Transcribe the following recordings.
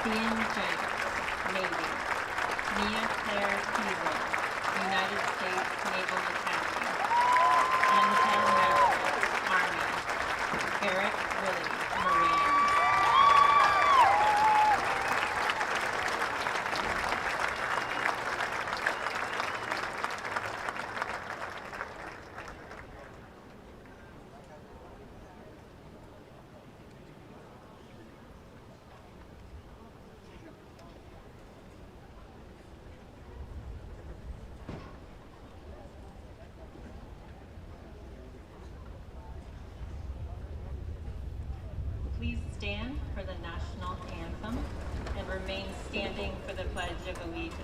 Cian Jenks, Navy. Mia Claire Peeble, United States Naval Academy. Anthem Army. Eric Willie, Marine. Please stand for the national anthem and remain standing for the Pledge of Allegiance.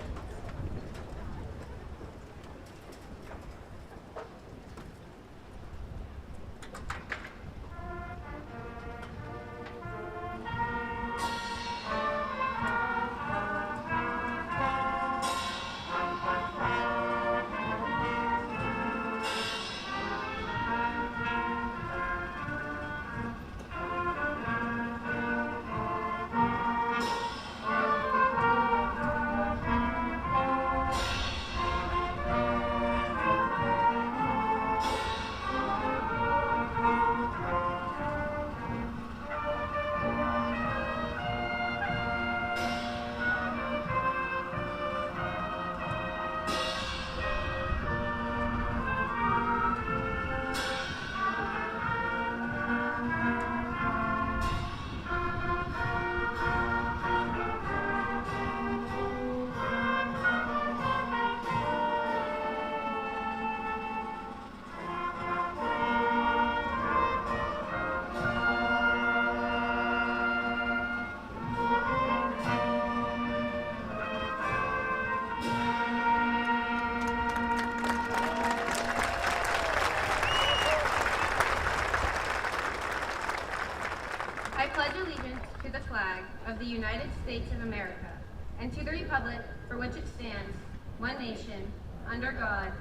I pledge allegiance to the flag of the United States of America and to the republic for which it stands, one nation, under God,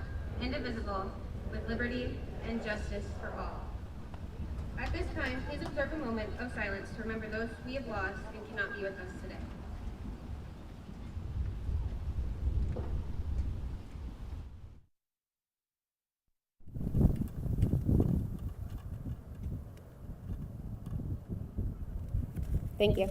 indivisible, with liberty and justice for all. At this time, please observe a moment of silence to remember those we have lost and cannot be with us today. Thank you.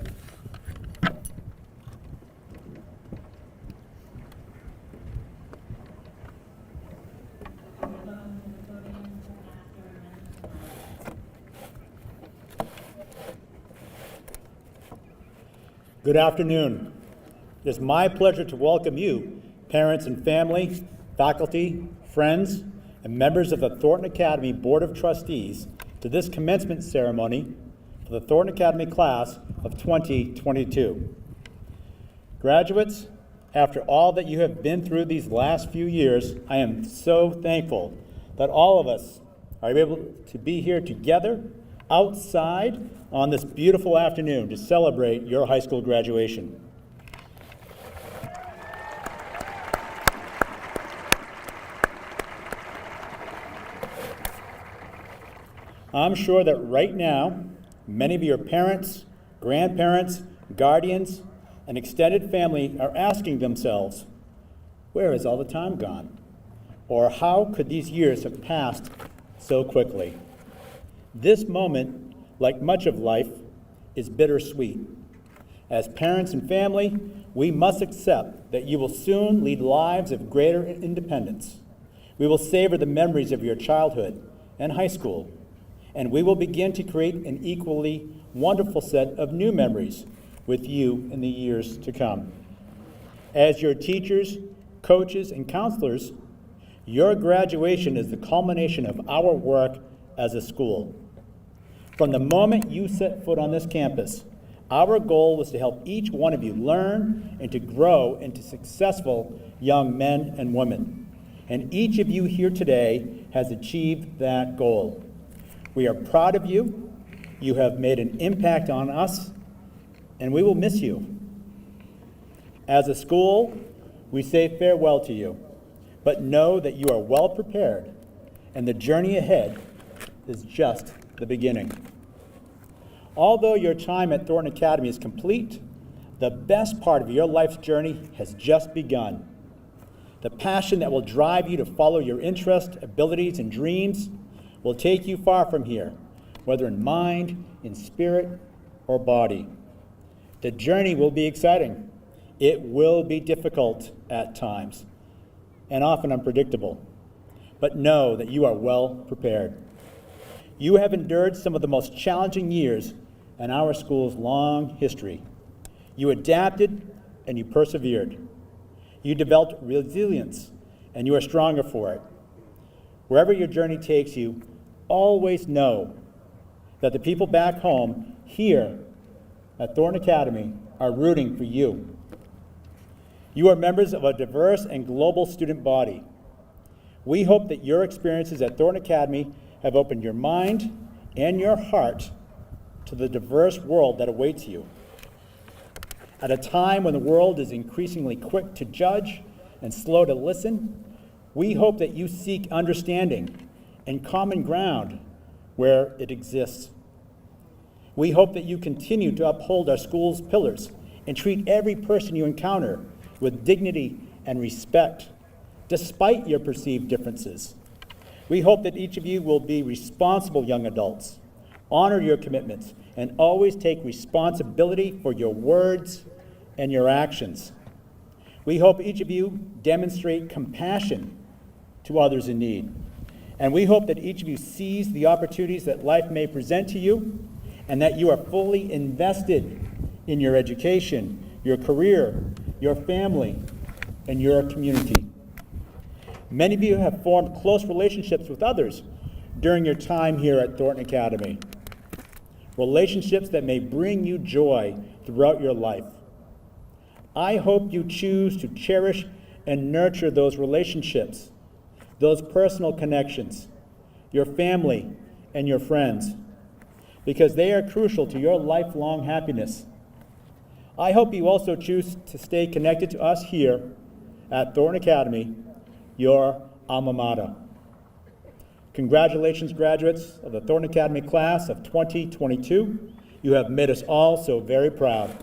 Good afternoon. It is my pleasure to welcome you, parents and family, faculty, friends, and members of the Thornton Academy Board of Trustees to this commencement ceremony for the Thornton Academy class of 2022. Graduates, after all that you have been through these last few years, I am so thankful that all of us are able to be here together outside on this beautiful afternoon to celebrate your high school graduation. I'm sure that right now, many of your parents, grandparents, guardians, and extended family are asking themselves, where has all the time gone? Or how could these years have passed so quickly? This moment, like much of life, is bittersweet. As parents and family, we must accept that you will soon lead lives of greater independence. We will savor the memories of your childhood and high school, and we will begin to create an equally wonderful set of new memories with you in the years to come. As your teachers, coaches, and counselors, your graduation is the culmination of our work as a school. From the moment you set foot on this campus, our goal was to help each one of you learn and to grow into successful young men and women. And each of you here today has achieved that goal. We are proud of you. You have made an impact on us, and we will miss you. As a school, we say farewell to you, but know that you are well prepared, and the journey ahead is just the beginning. Although your time at Thornton Academy is complete, The best part of your life's journey has just begun. The passion that will drive you to follow your interests, abilities, and dreams will take you far from here, whether in mind, in spirit, or body. The journey will be exciting. It will be difficult at times, and often unpredictable. But know that you are well prepared. You have endured some of the most challenging years in our school's long history. You adapted and you persevered. You developed resilience, and you are stronger for it. Wherever your journey takes you, always know that the people back home here at Thornton Academy are rooting for you. You are members of a diverse and global student body. We hope that your experiences at Thornton Academy have opened your mind and your heart to the diverse world that awaits you. At a time when the world is increasingly quick to judge and slow to listen, we hope that you seek understanding and common ground where it exists. We hope that you continue to uphold our school's pillars and treat every person you encounter with dignity and respect, despite your perceived differences. We hope that each of you will be responsible young adults, honor your commitments, and always take responsibility for your words and your actions. We hope each of you demonstrate compassion to others in need. And we hope that each of you sees the opportunities that life may present to you, and that you are fully invested in your education, your career, your family, and your community. Many of you have formed close relationships with others during your time here at Thornton Academy. Relationships that may bring you joy throughout your life. I hope you choose to cherish and nurture those relationships, those personal connections, your family and your friends, because they are crucial to your lifelong happiness. I hope you also choose to stay connected to us here at Thornton Academy, your alma mater. Congratulations, graduates of the Thornton Academy class of 2022. You have made us all so very proud.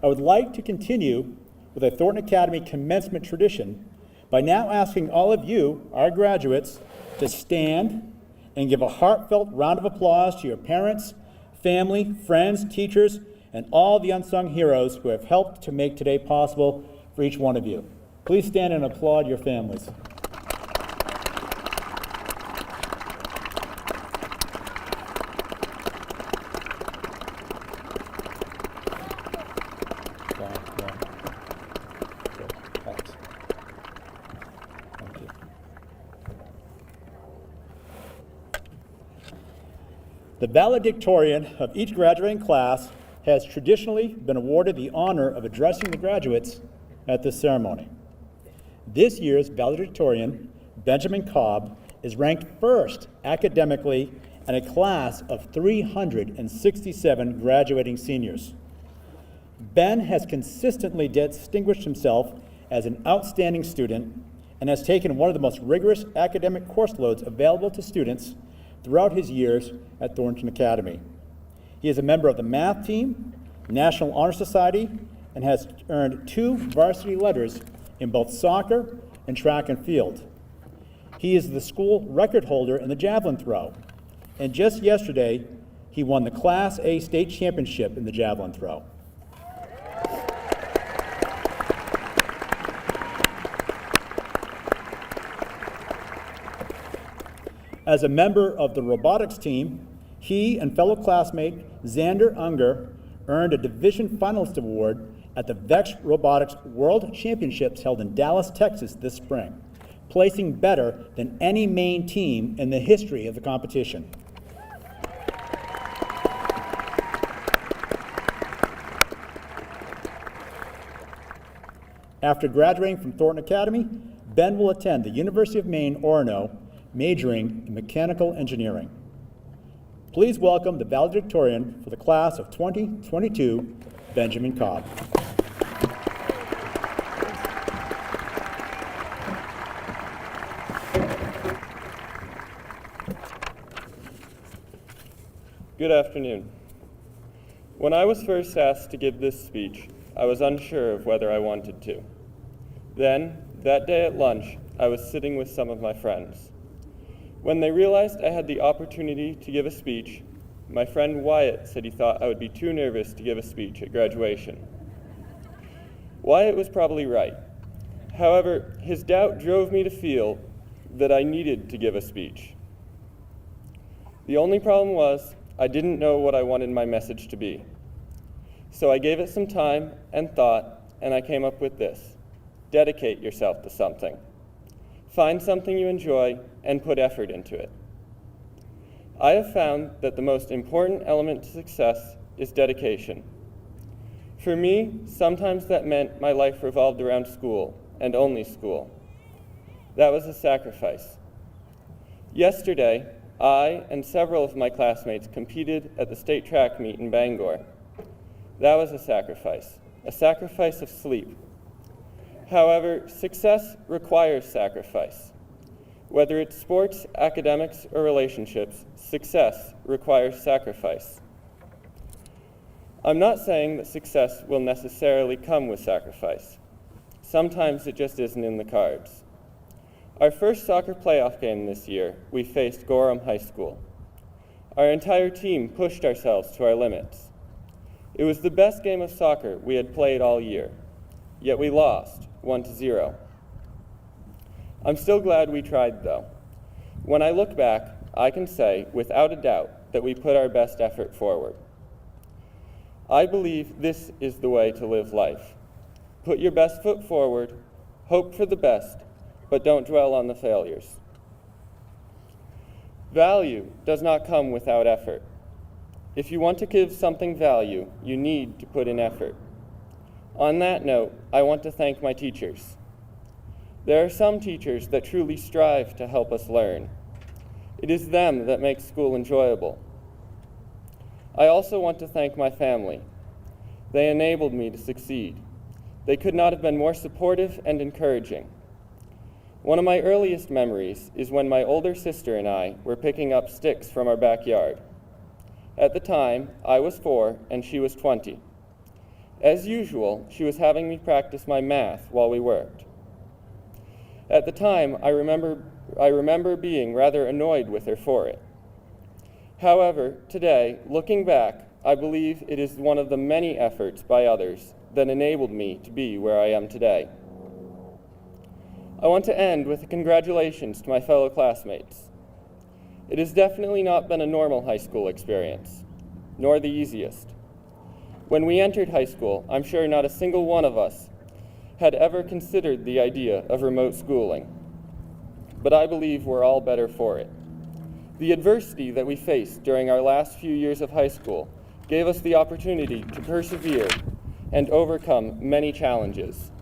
I would like to continue with a Thornton Academy commencement tradition by now asking all of you, our graduates, to stand and give a heartfelt round of applause to your parents, family, friends, teachers, and all the unsung heroes who have helped to make today possible for each one of you. Please stand and applaud your families. The valedictorian of each graduating class has traditionally been awarded the honor of addressing the graduates at this ceremony. This year's valedictorian, Benjamin Cobb, is ranked first academically in a class of 367 graduating seniors. Ben has consistently distinguished himself as an outstanding student and has taken one of the most rigorous academic course loads available to students throughout his years at Thornton Academy. He is a member of the math team, National Honor Society, and has earned 2 varsity letters in both soccer and track and field. He is the school record holder in the javelin throw, and just yesterday, he won the Class A state championship in the javelin throw. As a member of the robotics team, he and fellow classmate Xander Unger earned a Division Finalist Award at the VEX Robotics World Championships held in Dallas, Texas this spring, placing better than any main team in the history of the competition. After graduating from Thornton Academy, Ben will attend the University of Maine, Orono, majoring in mechanical engineering. Please welcome the valedictorian for the class of 2022, Benjamin Cobb. Good afternoon. When I was first asked to give this speech, I was unsure of whether I wanted to. Then, that day at lunch, I was sitting with some of my friends. When they realized I had the opportunity to give a speech, my friend Wyatt said he thought I would be too nervous to give a speech at graduation. Wyatt was probably right. However, his doubt drove me to feel that I needed to give a speech. The only problem was I didn't know what I wanted my message to be. So I gave it some time and thought, and I came up with this: dedicate yourself to something. Find something you enjoy and put effort into it. I have found that the most important element to success is dedication. For me, sometimes that meant my life revolved around school and only school. That was a sacrifice. Yesterday, I and several of my classmates competed at the state track meet in Bangor. That was a sacrifice of sleep. However, success requires sacrifice. Whether it's sports, academics, or relationships, success requires sacrifice. I'm not saying that success will necessarily come with sacrifice. Sometimes it just isn't in the cards. Our first soccer playoff game this year, we faced Gorham High School. Our entire team pushed ourselves to our limits. It was the best game of soccer we had played all year, yet we lost 1-0. I'm still glad we tried, though. When I look back, I can say, without a doubt, that we put our best effort forward. I believe this is the way to live life. Put your best foot forward, hope for the best, but don't dwell on the failures. Value does not come without effort. If you want to give something value, you need to put in effort. On that note, I want to thank my teachers. There are some teachers that truly strive to help us learn. It is them that make school enjoyable. I also want to thank my family. They enabled me to succeed. They could not have been more supportive and encouraging. One of my earliest memories is when my older sister and I were picking up sticks from our backyard. At the time, I was 4 and she was 20. As usual, she was having me practice my math while we worked. At the time, I remember being rather annoyed with her for it. However, today, looking back, I believe it is one of the many efforts by others that enabled me to be where I am today. I want to end with a congratulations to my fellow classmates. It has definitely not been a normal high school experience, nor the easiest. When we entered high school, I'm sure not a single one of us had ever considered the idea of remote schooling, but I believe we're all better for it. The adversity that we faced during our last few years of high school gave us the opportunity to persevere and overcome many challenges.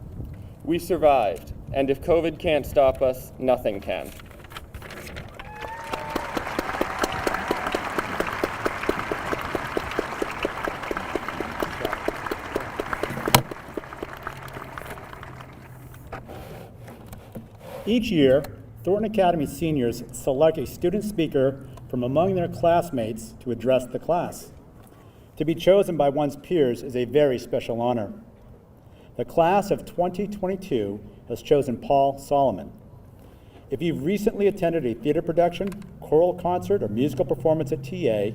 We survived, and if COVID can't stop us, nothing can. Each year, Thornton Academy seniors select a student speaker from among their classmates to address the class. To be chosen by one's peers is a very special honor. The class of 2022 has chosen Paul Solomon. If you've recently attended a theater production, choral concert, or musical performance at TA,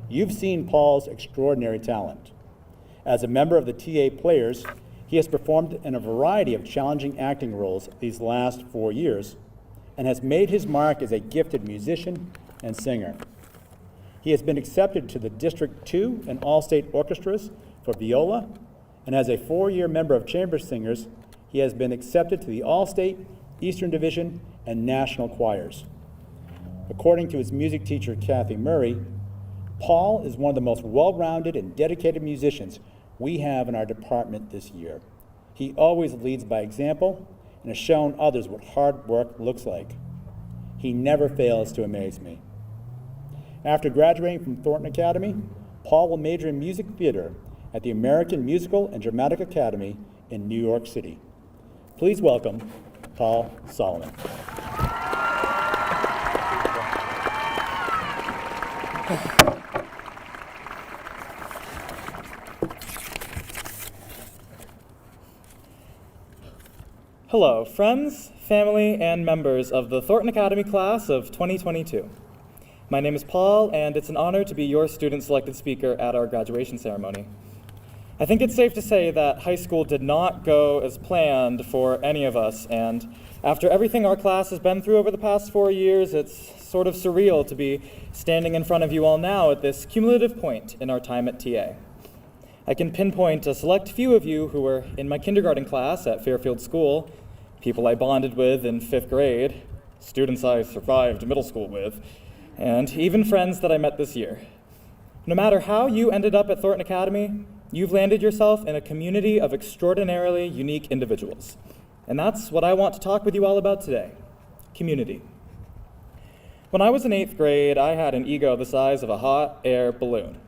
you've seen Paul's extraordinary talent. As a member of the TA Players, he has performed in a variety of challenging acting roles these last 4 years and has made his mark as a gifted musician and singer. He has been accepted to the District 2 and All-State Orchestras for viola, and as a 4-year member of chamber singers, he has been accepted to the All-State, Eastern Division, and National Choirs. According to his music teacher, Kathy Murray, Paul is one of the most well-rounded and dedicated musicians we have in our department this year. He always leads by example and has shown others what hard work looks like. He never fails to amaze me. After graduating from Thornton Academy, Paul will major in music theater at the American Musical and Dramatic Academy in New York City. Please welcome Paul Solomon. Hello, friends, family, and members of the Thornton Academy class of 2022. My name is Paul, and it's an honor to be your student-selected speaker at our graduation ceremony. I think it's safe to say that high school did not go as planned for any of us, and after everything our class has been through over the past 4 years, it's sort of surreal to be standing in front of you all now at this cumulative point in our time at TA. I can pinpoint a select few of you who were in my kindergarten class at Fairfield School, people I bonded with in 5th grade, students I survived middle school with, and even friends that I met this year. No matter how you ended up at Thornton Academy, you've landed yourself in a community of extraordinarily unique individuals. And that's what I want to talk with you all about today, community. When I was in 8th grade, I had an ego the size of a hot air balloon.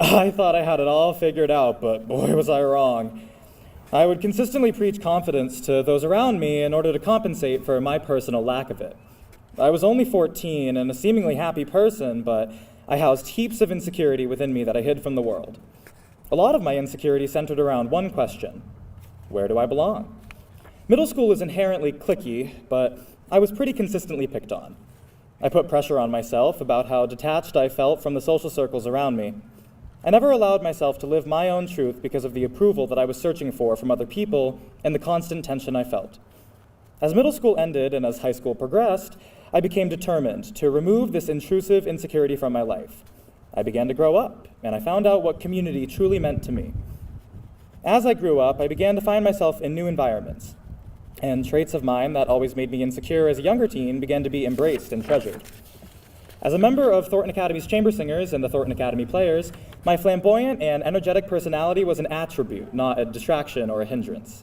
I thought I had it all figured out, but boy was I wrong. I would consistently preach confidence to those around me in order to compensate for my personal lack of it. I was only 14 and a seemingly happy person, but I housed heaps of insecurity within me that I hid from the world. A lot of my insecurity centered around one question: where do I belong? Middle school is inherently cliquey, but I was pretty consistently picked on. I put pressure on myself about how detached I felt from the social circles around me. I never allowed myself to live my own truth because of the approval that I was searching for from other people and the constant tension I felt. As middle school ended and as high school progressed, I became determined to remove this intrusive insecurity from my life. I began to grow up, and I found out what community truly meant to me. As I grew up, I began to find myself in new environments, and traits of mine that always made me insecure as a younger teen began to be embraced and treasured. As a member of Thornton Academy's chamber singers and the Thornton Academy Players, my flamboyant and energetic personality was an attribute, not a distraction or a hindrance.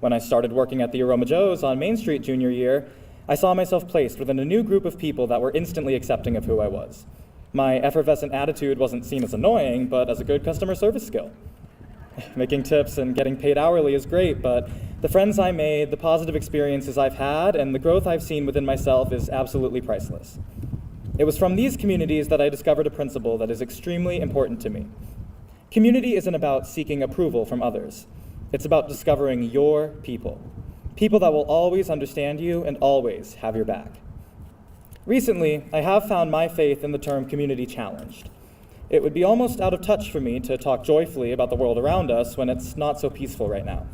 When I started working at the Aroma Joe's on Main Street junior year, I saw myself placed within a new group of people that were instantly accepting of who I was. My effervescent attitude wasn't seen as annoying, but as a good customer service skill. Making tips and getting paid hourly is great, but the friends I made, the positive experiences I've had, and the growth I've seen within myself is absolutely priceless. It was from these communities that I discovered a principle that is extremely important to me. Community isn't about seeking approval from others. It's about discovering your people. People that will always understand you and always have your back. Recently, I have found my faith in the term community challenged. It would be almost out of touch for me to talk joyfully about the world around us when it's not so peaceful right now.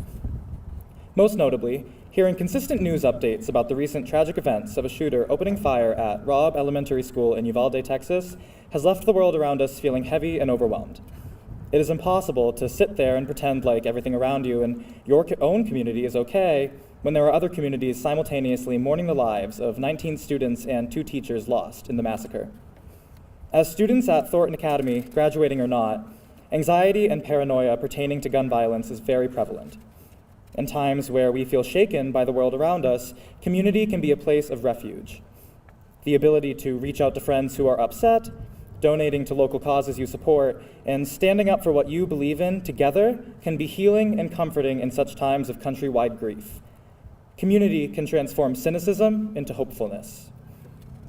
Most notably, hearing consistent news updates about the recent tragic events of a shooter opening fire at Robb Elementary School in Uvalde, Texas, has left the world around us feeling heavy and overwhelmed. It is impossible to sit there and pretend like everything around you and your own community is okay when there are other communities simultaneously mourning the lives of 19 students and 2 teachers lost in the massacre. As students at Thornton Academy, graduating or not, anxiety and paranoia pertaining to gun violence is very prevalent. In times where we feel shaken by the world around us, community can be a place of refuge. The ability to reach out to friends who are upset, donating to local causes you support, and standing up for what you believe in together can be healing and comforting in such times of countrywide grief. Community can transform cynicism into hopefulness.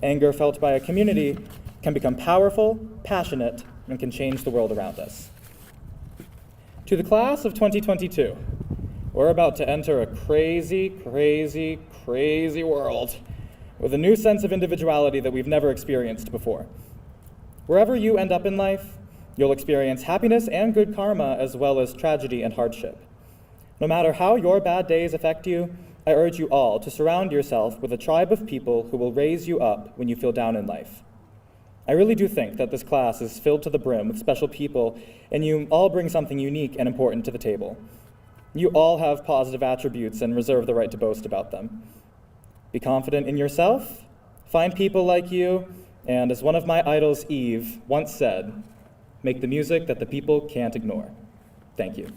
Anger felt by a community can become powerful, passionate, and can change the world around us. To the class of 2022, we're about to enter a crazy, crazy, crazy world with a new sense of individuality that we've never experienced before. Wherever you end up in life, you'll experience happiness and good karma as well as tragedy and hardship. No matter how your bad days affect you, I urge you all to surround yourself with a tribe of people who will raise you up when you feel down in life. I really do think that this class is filled to the brim with special people, and you all bring something unique and important to the table. You all have positive attributes and reserve the right to boast about them. Be confident in yourself, find people like you, and as one of my idols, Eve, once said, make the music that the people can't ignore. Thank you.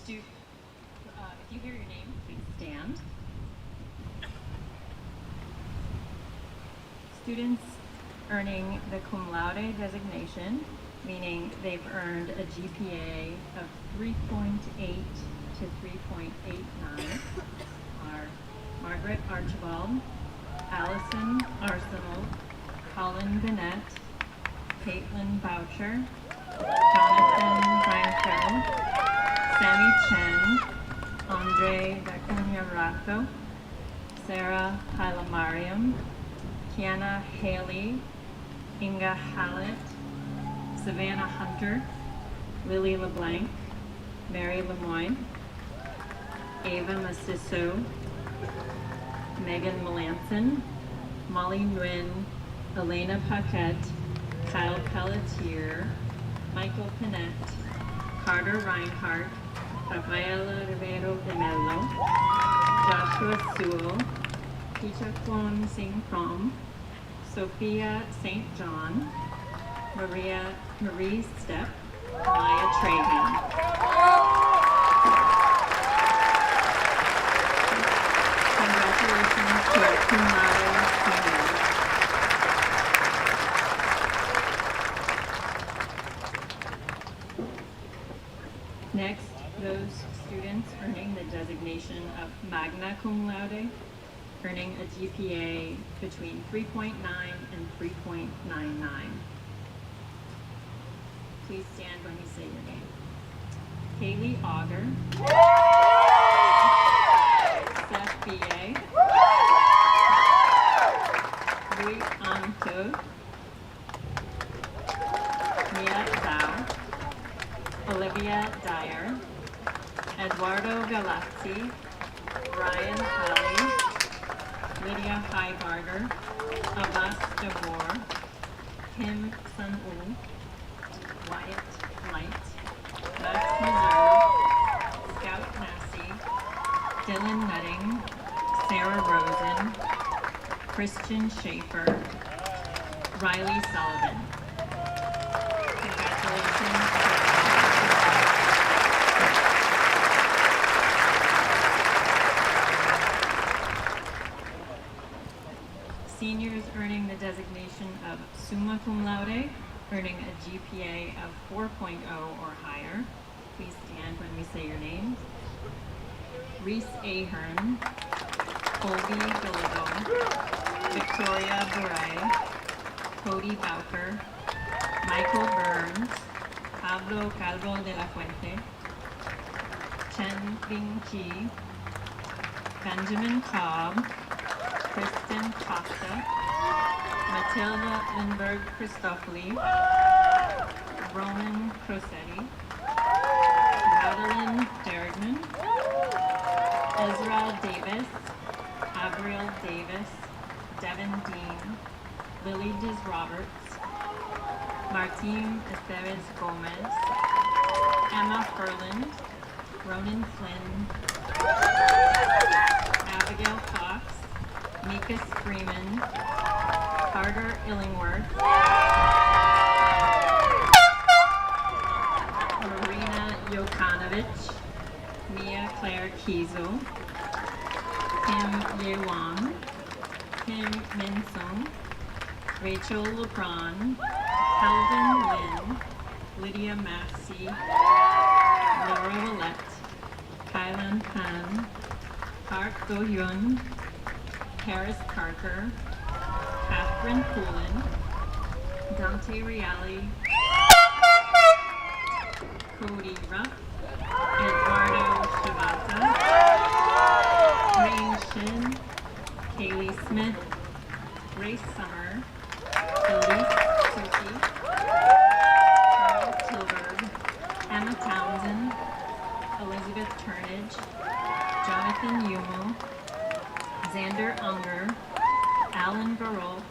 If you hear your name, please stand. Students earning the cum laude designation, meaning they've earned a GPA of 3.8 to 3.89, are Margaret Archibald, Allison Arsenal, Colin Bennett, Caitlin Boucher, Jonathan Franco, Sammy Chen, Andre Dacunia Rato, Sarah Hailamariam, Kiana Haley, Inga Hallett, Savannah Hunter, Lily LeBlanc, Mary Lemoyne, Ava Massisso, Megan Melanson, Molly Nguyen, Elena Paquette, Kyle Pelletier, Michael Pinette, Carter Reinhardt, Rafaela Rivero de Mello, Joshua Sewell, Keisha Kwon Sing Prom, Sophia St. John, Marie Stepp, Maya Trahan. Congratulations to our cum laude seniors. Next, those students earning the designation of magna cum laude, earning a GPA between 3.9 and 3.99. Please stand when we say your name. Kaylee Auger, Seth B.A., Louis Anto, Mia Zhao, Olivia Dyer, Eduardo Galazzi, Ryan Halley, Lydia Highgarter, Abbas Devor, Kim Sun-woo, Wyatt Light, Max Meserve, Scout Massey, Dylan Nutting, Sarah Rosen, Christian Schaefer, Riley Sullivan. Congratulations. Seniors earning the designation of summa cum laude, earning a GPA of 4.0 or higher. Please stand when we say your names. Reese Ahern, Colby Galigo, Victoria Bure, Cody Bowker, Michael Burns, Pablo Calvo de la Fuente, Chen Bing Chi, Benjamin Cobb, Kristen Costa, Matilda Lindbergh Christofoli, Roman Crosetti, Madeline Bergman, Ezra Davis, Abriel Davis, Devin Dean, Lily Diz Roberts, Martine Esteves Gomez, Emma Furland, Ronan Flynn, Abigail Fox, Mika Freeman, Carter Illingworth, Marina Jokanovic, Mia Claire Kiesel, Kim Ye Wong, Kim Min Sung, Rachel LeBron, Calvin Lin, Lydia Massey, Laura Willette, Kylan Pan, Park Go-hyun, Paris Parker, Catherine Poulin, Dante Reali, Cody Ruff, Eduardo Shavata, Rain Shin, Kaylee Smith, Grace Summer, Elise Suki, Charles Tilburg, Emma Townsend, Elizabeth Turnage, Jonathan Yumo, Xander Unger, Alan Barolt,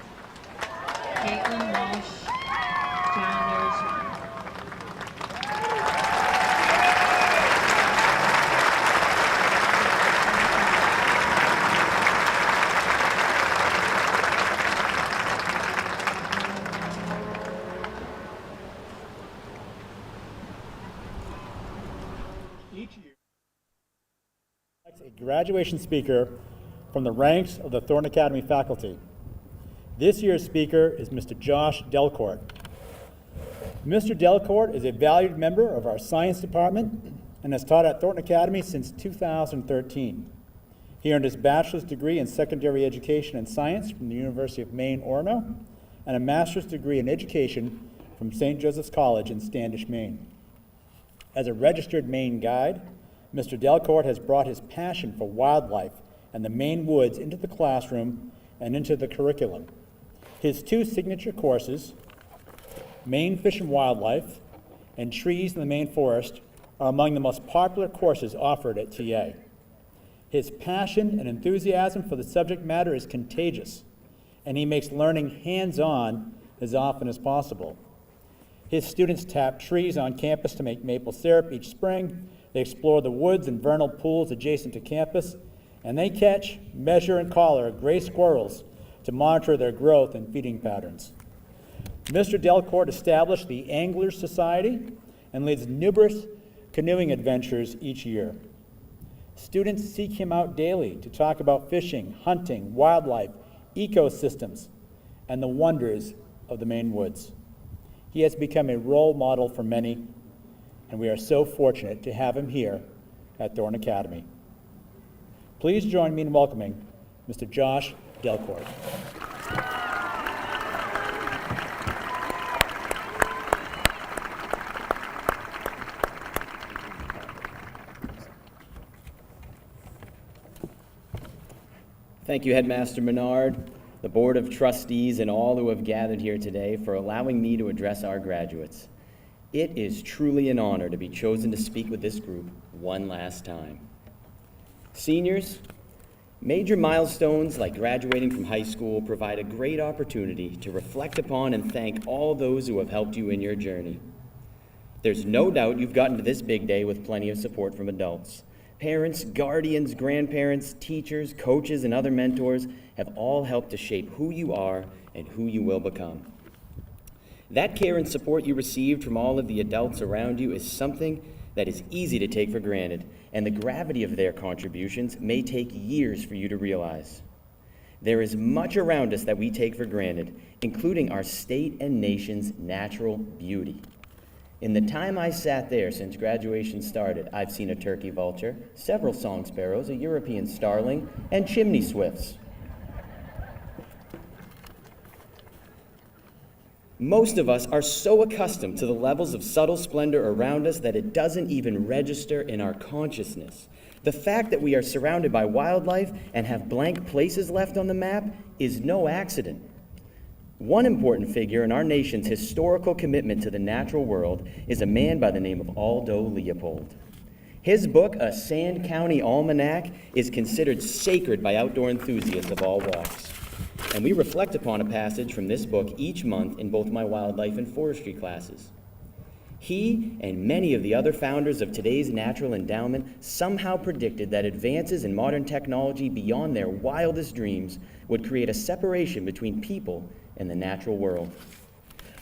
Caitlin Walsh, John Nersman. Each year. A graduation speaker from the ranks of the Thornton Academy faculty. This year's speaker is Mr. Josh Delcort. Mr. Delcort is a valued member of our science department and has taught at Thornton Academy since 2013. He earned his bachelor's degree in secondary education and science from the University of Maine, Orono, and a master's degree in education from St. Joseph's College in Standish, Maine. As a registered Maine guide, Mr. Delcort has brought his passion for wildlife and the Maine woods into the classroom and into the curriculum. His two signature courses, Maine Fish and Wildlife and Trees in the Maine Forest, are among the most popular courses offered at TA. His passion and enthusiasm for the subject matter is contagious, and he makes learning hands-on as often as possible. His students tap trees on campus to make maple syrup each spring. They explore the woods and vernal pools adjacent to campus, and they catch, measure, and collar gray squirrels to monitor their growth and feeding patterns. Mr. Delcort established the Anglers Society and leads numerous canoeing adventures each year. Students seek him out daily to talk about fishing, hunting, wildlife, ecosystems, and the wonders of the Maine woods. He has become a role model for many, and we are so fortunate to have him here at Thornton Academy. Please join me in welcoming Mr. Josh Delcort. Thank you, Headmaster Menard, the Board of Trustees, and all who have gathered here today for allowing me to address our graduates. It is truly an honor to be chosen to speak with this group one last time. Seniors, major milestones like graduating from high school provide a great opportunity to reflect upon and thank all those who have helped you in your journey. There's no doubt you've gotten to this big day with plenty of support from adults. Parents, guardians, grandparents, teachers, coaches, and other mentors have all helped to shape who you are and who you will become. That care and support you received from all of the adults around you is something that is easy to take for granted, and the gravity of their contributions may take years for you to realize. There is much around us that we take for granted, including our state and nation's natural beauty. In the time I sat there since graduation started, I've seen a turkey vulture, several song sparrows, a European starling, and chimney swifts. Most of us are so accustomed to the levels of subtle splendor around us that it doesn't even register in our consciousness. The fact that we are surrounded by wildlife and have blank places left on the map is no accident. One important figure in our nation's historical commitment to the natural world is a man by the name of Aldo Leopold. His book, A Sand County Almanac, is considered sacred by outdoor enthusiasts of all walks. And we reflect upon a passage from this book each month in both my wildlife and forestry classes. He and many of the other founders of today's natural endowment somehow predicted that advances in modern technology beyond their wildest dreams would create a separation between people and the natural world.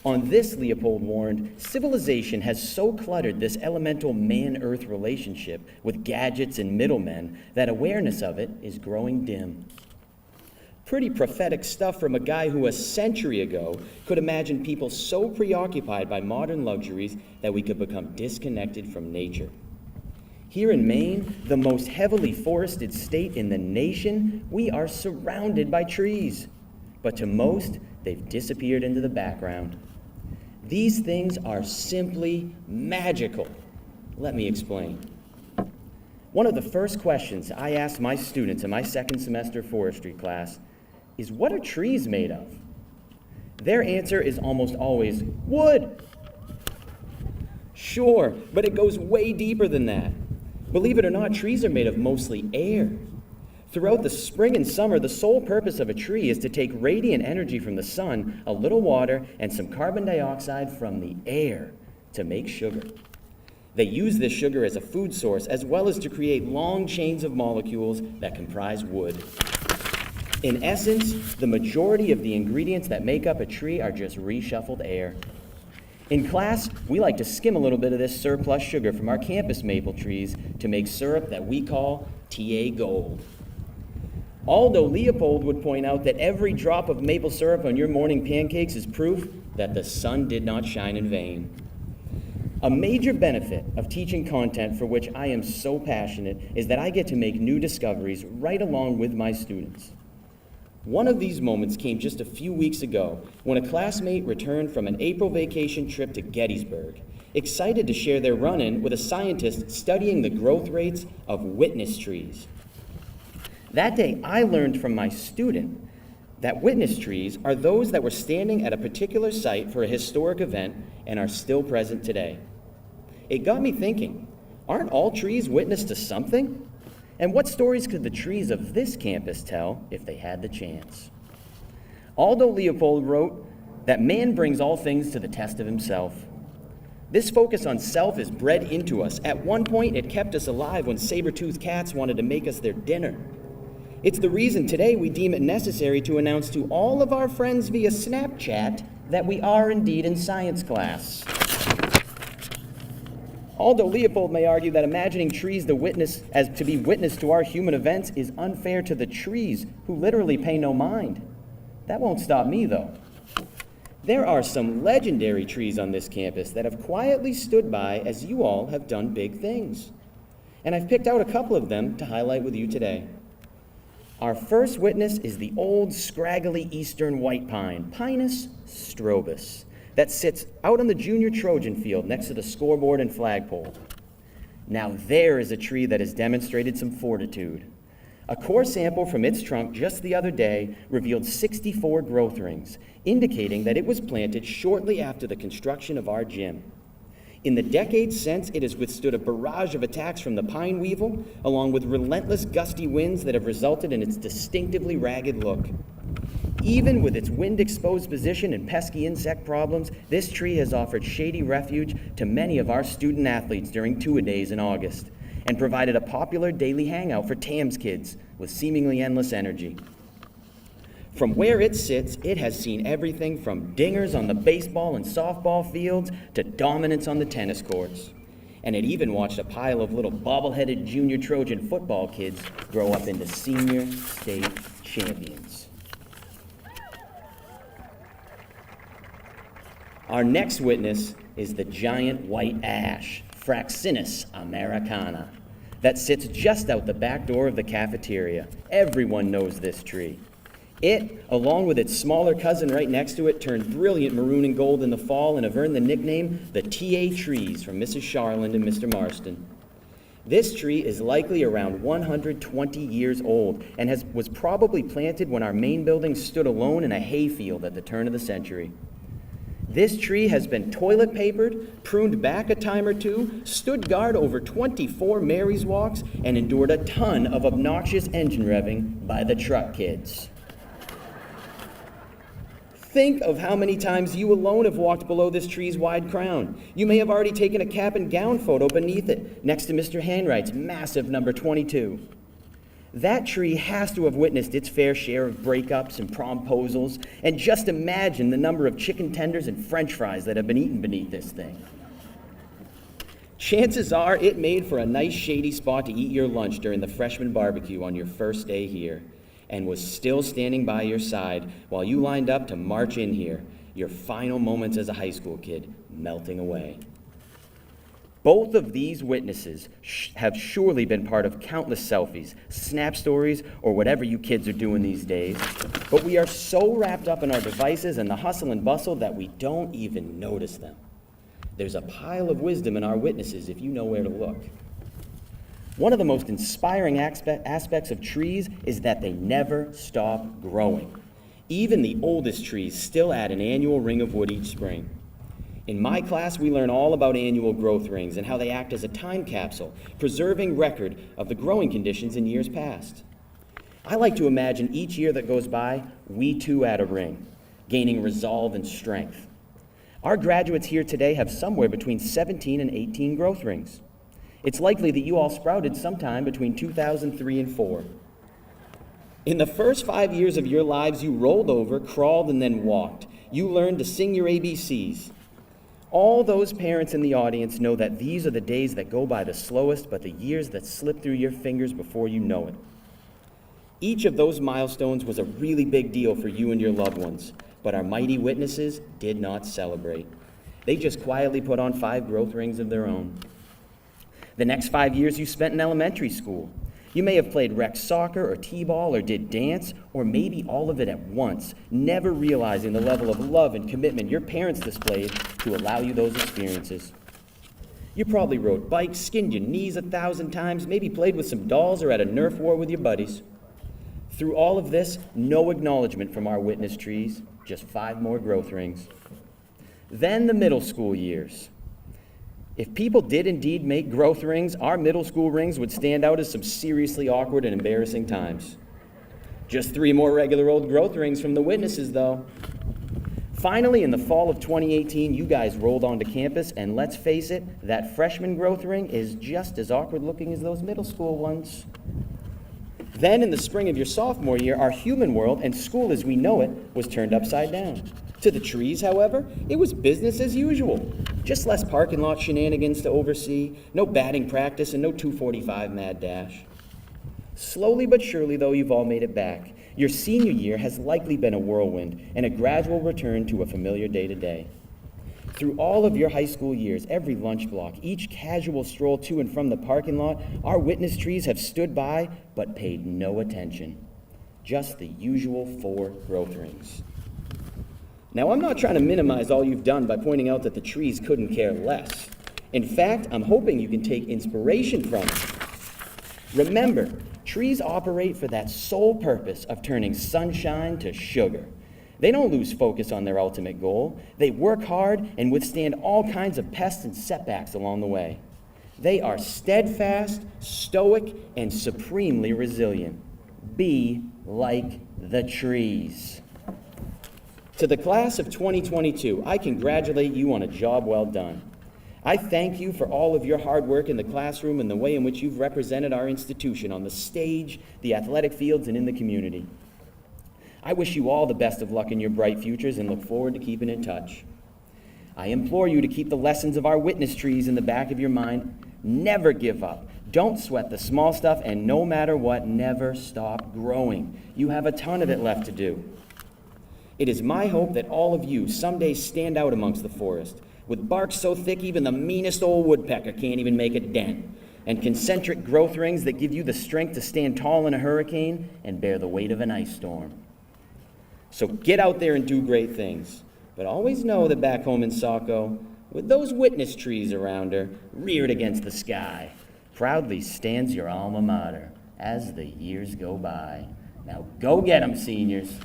On this, Leopold warned, civilization has so cluttered this elemental man-earth relationship with gadgets and middlemen that awareness of it is growing dim. Pretty prophetic stuff from a guy who a century ago could imagine people so preoccupied by modern luxuries that we could become disconnected from nature. Here in Maine, the most heavily forested state in the nation, we are surrounded by trees. But to most, they've disappeared into the background. These things are simply magical. Let me explain. One of the first questions I asked my students in my second semester forestry class is, what are trees made of? Their answer is almost always, wood. Sure, but it goes way deeper than that. Believe it or not, trees are made of mostly air. Throughout the spring and summer, the sole purpose of a tree is to take radiant energy from the sun, a little water, and some carbon dioxide from the air to make sugar. They use this sugar as a food source, as well as to create long chains of molecules that comprise wood. In essence, the majority of the ingredients that make up a tree are just reshuffled air. In class, we like to skim a little bit of this surplus sugar from our campus maple trees to make syrup that we call TA Gold. Aldo Leopold would point out that every drop of maple syrup on your morning pancakes is proof that the sun did not shine in vain. A major benefit of teaching content for which I am so passionate is that I get to make new discoveries right along with my students. One of these moments came just a few weeks ago when a classmate returned from an April vacation trip to Gettysburg, excited to share their run-in with a scientist studying the growth rates of witness trees. That day, I learned from my student that witness trees are those that were standing at a particular site for a historic event and are still present today. It got me thinking, aren't all trees witness to something? And what stories could the trees of this campus tell if they had the chance? Aldo Leopold wrote that man brings all things to the test of himself. This focus on self is bred into us. At one point, it kept us alive when saber-toothed cats wanted to make us their dinner. It's the reason today we deem it necessary to announce to all of our friends via Snapchat that we are indeed in science class. Aldo Leopold may argue that imagining trees to be witness to our human events is unfair to the trees, who literally pay no mind. That won't stop me, though. There are some legendary trees on this campus that have quietly stood by as you all have done big things. And I've picked out a couple of them to highlight with you today. Our first witness is the old, scraggly eastern white pine, Pinus strobus, that sits out on the junior Trojan field next to the scoreboard and flagpole. Now there is a tree that has demonstrated some fortitude. A core sample from its trunk just the other day revealed 64 growth rings, indicating that it was planted shortly after the construction of our gym. In the decades since, it has withstood a barrage of attacks from the pine weevil, along with relentless gusty winds that have resulted in its distinctively ragged look. Even with its wind-exposed position and pesky insect problems, this tree has offered shady refuge to many of our student athletes during two-a-days in August, and provided a popular daily hangout for TAMS kids with seemingly endless energy. From where it sits, it has seen everything from dingers on the baseball and softball fields to dominance on the tennis courts. And it even watched a pile of little bobble-headed junior Trojan football kids grow up into senior state champions. Our next witness is the giant white ash, Fraxinus americana, that sits just out the back door of the cafeteria. Everyone knows this tree. It, along with its smaller cousin right next to it, turned brilliant maroon and gold in the fall and have earned the nickname the TA trees from Mrs. Charland and Mr. Marston. This tree is likely around 120 years old and was probably planted when our main building stood alone in a hayfield at the turn of the century. This tree has been toilet papered, pruned back a time or two, stood guard over 24 Mary's walks, and endured a ton of obnoxious engine revving by the truck kids. Think of how many times you alone have walked below this tree's wide crown. You may have already taken a cap and gown photo beneath it, next to Mr. Handwright's massive number 22. That tree has to have witnessed its fair share of breakups and promposals, and just imagine the number of chicken tenders and french fries that have been eaten beneath this thing. Chances are it made for a nice shady spot to eat your lunch during the freshman barbecue on your first day here, and was still standing by your side while you lined up to march in here, your final moments as a high school kid melting away. Both of these witnesses have surely been part of countless selfies, snap stories, or whatever you kids are doing these days. But we are so wrapped up in our devices and the hustle and bustle that we don't even notice them. There's a pile of wisdom in our witnesses if you know where to look. One of the most inspiring aspects of trees is that they never stop growing. Even the oldest trees still add an annual ring of wood each spring. In my class, we learn all about annual growth rings and how they act as a time capsule, preserving record of the growing conditions in years past. I like to imagine each year that goes by, we too add a ring, gaining resolve and strength. Our graduates here today have somewhere between 17 and 18 growth rings. It's likely that you all sprouted sometime between 2003 and 4. In the first 5 years of your lives, you rolled over, crawled, and then walked. You learned to sing your ABCs. All those parents in the audience know that these are the days that go by the slowest, but the years that slip through your fingers before you know it. Each of those milestones was a really big deal for you and your loved ones, but our mighty witnesses did not celebrate. They just quietly put on 5 growth rings of their own. The next 5 years you spent in elementary school. You may have played rec soccer or t-ball or did dance, or maybe all of it at once, never realizing the level of love and commitment your parents displayed to allow you those experiences. You probably rode bikes, skinned your knees 1,000 times, maybe played with some dolls or had a Nerf war with your buddies. Through all of this, no acknowledgement from our witness trees, just 5 more growth rings. Then the middle school years. If people did indeed make growth rings, our middle school rings would stand out as some seriously awkward and embarrassing times. Just 3 more regular old growth rings from the witnesses, though. Finally, in the fall of 2018, you guys rolled onto campus, and let's face it, that freshman growth ring is just as awkward looking as those middle school ones. Then, in the spring of your sophomore year, our human world and school as we know it was turned upside down. To the trees, however, it was business as usual. Just less parking lot shenanigans to oversee, no batting practice, and no 2:45 mad dash. Slowly but surely, though, you've all made it back. Your senior year has likely been a whirlwind and a gradual return to a familiar day-to-day. Through all of your high school years, every lunch block, each casual stroll to and from the parking lot, our witness trees have stood by but paid no attention. Just the usual 4 growth rings. Now, I'm not trying to minimize all you've done by pointing out that the trees couldn't care less. In fact, I'm hoping you can take inspiration from it. Remember, trees operate for that sole purpose of turning sunshine to sugar. They don't lose focus on their ultimate goal. They work hard and withstand all kinds of pests and setbacks along the way. They are steadfast, stoic, and supremely resilient. Be like the trees. To the class of 2022, I congratulate you on a job well done. I thank you for all of your hard work in the classroom and the way in which you've represented our institution on the stage, the athletic fields, and in the community. I wish you all the best of luck in your bright futures and look forward to keeping in touch. I implore you to keep the lessons of our witness trees in the back of your mind. Never give up. Don't sweat the small stuff, and no matter what, never stop growing. You have a ton of it left to do. It is my hope that all of you someday stand out amongst the forest, with bark so thick even the meanest old woodpecker can't even make a dent, and concentric growth rings that give you the strength to stand tall in a hurricane and bear the weight of an ice storm. So get out there and do great things, but always know that back home in Saco, with those witness trees around her, reared against the sky, proudly stands your alma mater as the years go by. Now go get 'em, seniors.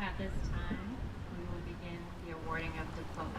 At this time, we will begin the awarding of diplomas.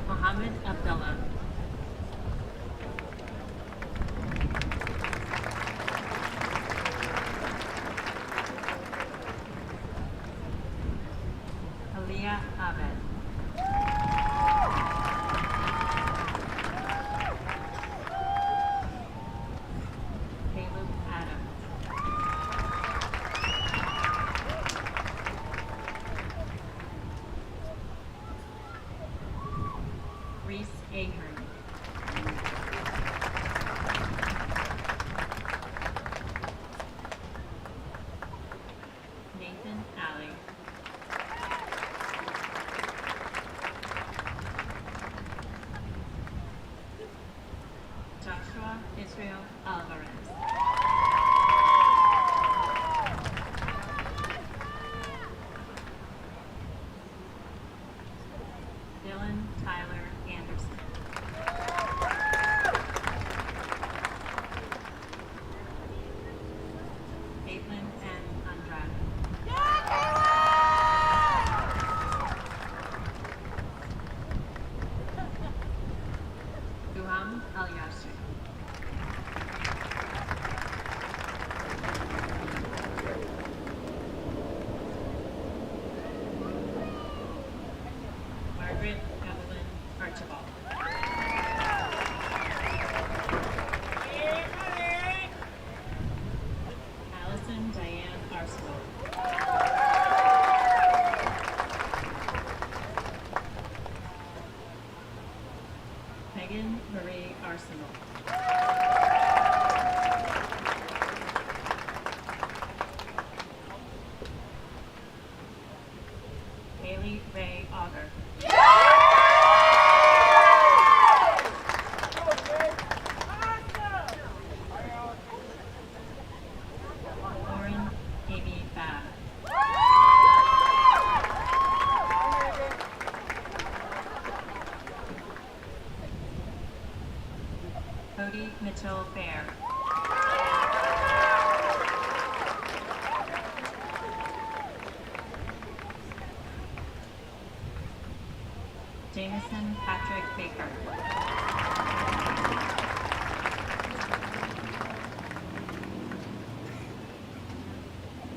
Mohammed Abdullah. Ethan Alley. Joshua Israel Alvarez. Dylan Tyler Anderson. Caitlin N. Andrade. Duham Al-Yasir. Margaret Evelyn Archibald. Allison Diane Arsenal. Megan Marie Arsenal. Haley Ray Auger. Lauren Amy Babb. Cody Mitchell Fair. Jameson Patrick Baker.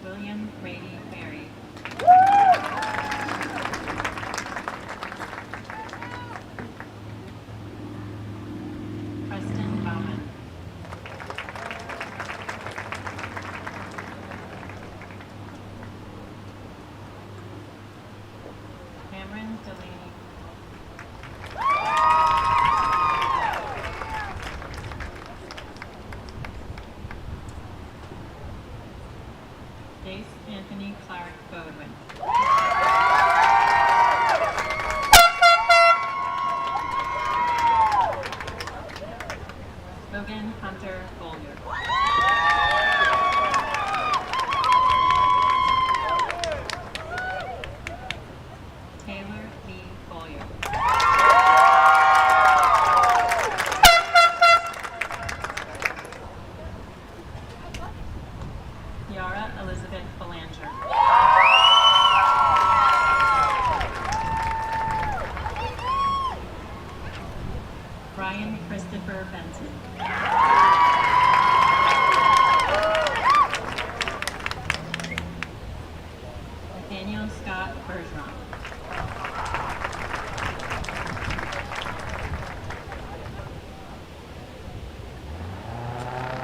William Brady Berry. Preston Bowman. Cameron Delaney. Jace Anthony Clark Bodwin. Logan Hunter Bolger. Taylor Lee Bollier. Yara Elizabeth Belanger. Brian Christopher Benson. Nathaniel Scott Bergeron.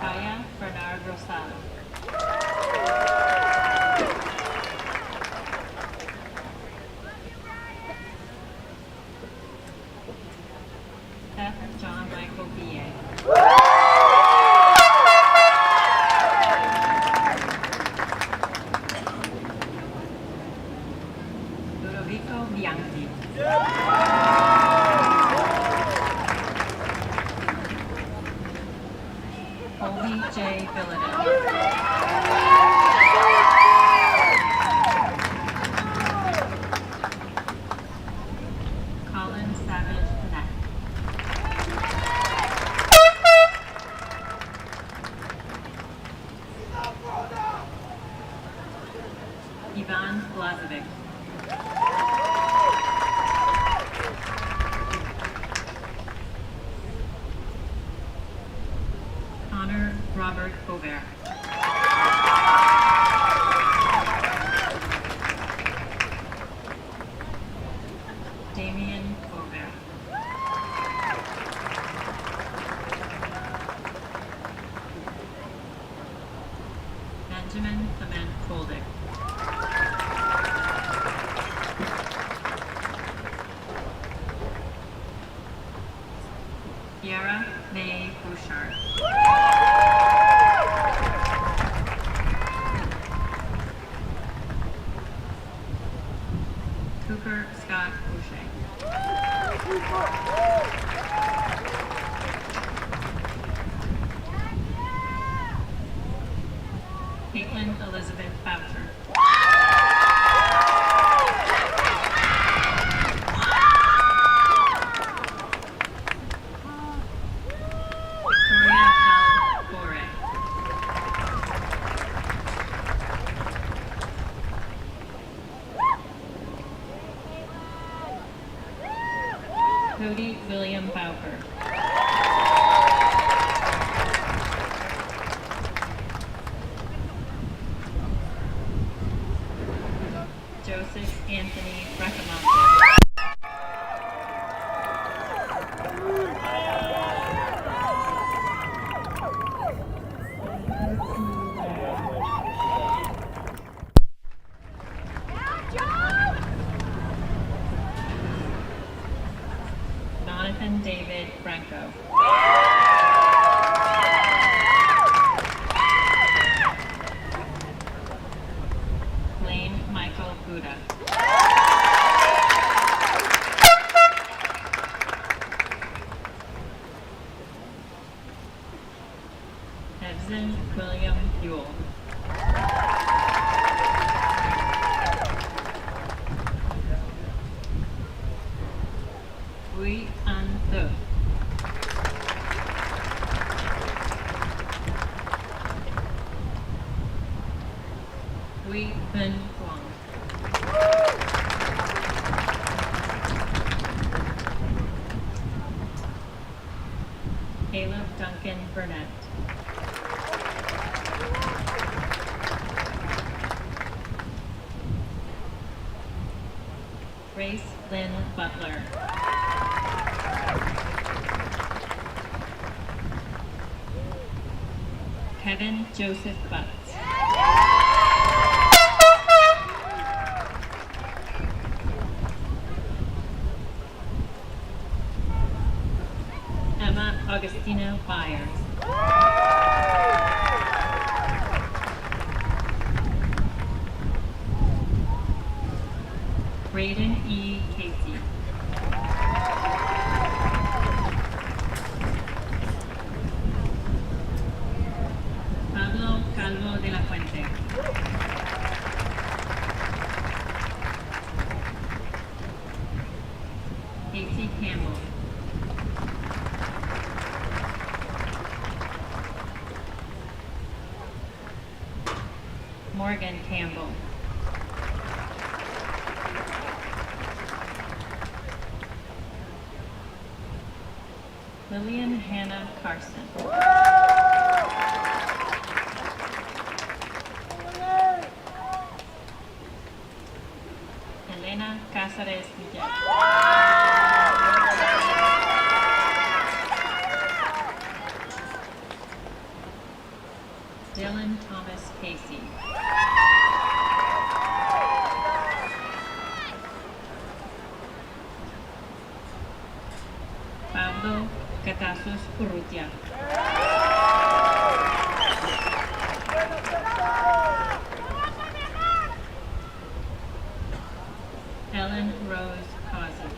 Kaya Bernard Rosado. Seth John Michael B.A. Ludovico Bianchi. Colby J. Villadell. Colin Savage Panett. Ivan Blazovic. Connor Robert Aubert. Damian Aubert. Benjamin Clement Koldick. Kiara May Bouchard. Cooper Scott O'Shea. Caitlin Elizabeth Boucher. Victoria L. Gore. Cody William Bowker. Joseph Anthony Recamante. Jonathan David Franco. Blaine Michael Buda. Evzen William Buell. Bui An The. Bui Ben Huang. Caleb Duncan Burnett. Grace Lynn Butler. Kevin Joseph Butts. Emma Augustina Byers. Braden E. Casey. Pablo Calvo de la Fuente. Casey Campbell. Morgan Campbell. Lillian Hannah Carson. Elena Cáceres Miguel. Dylan Thomas Casey. Pablo Catasus Urrutia. Ellen Rose Causey.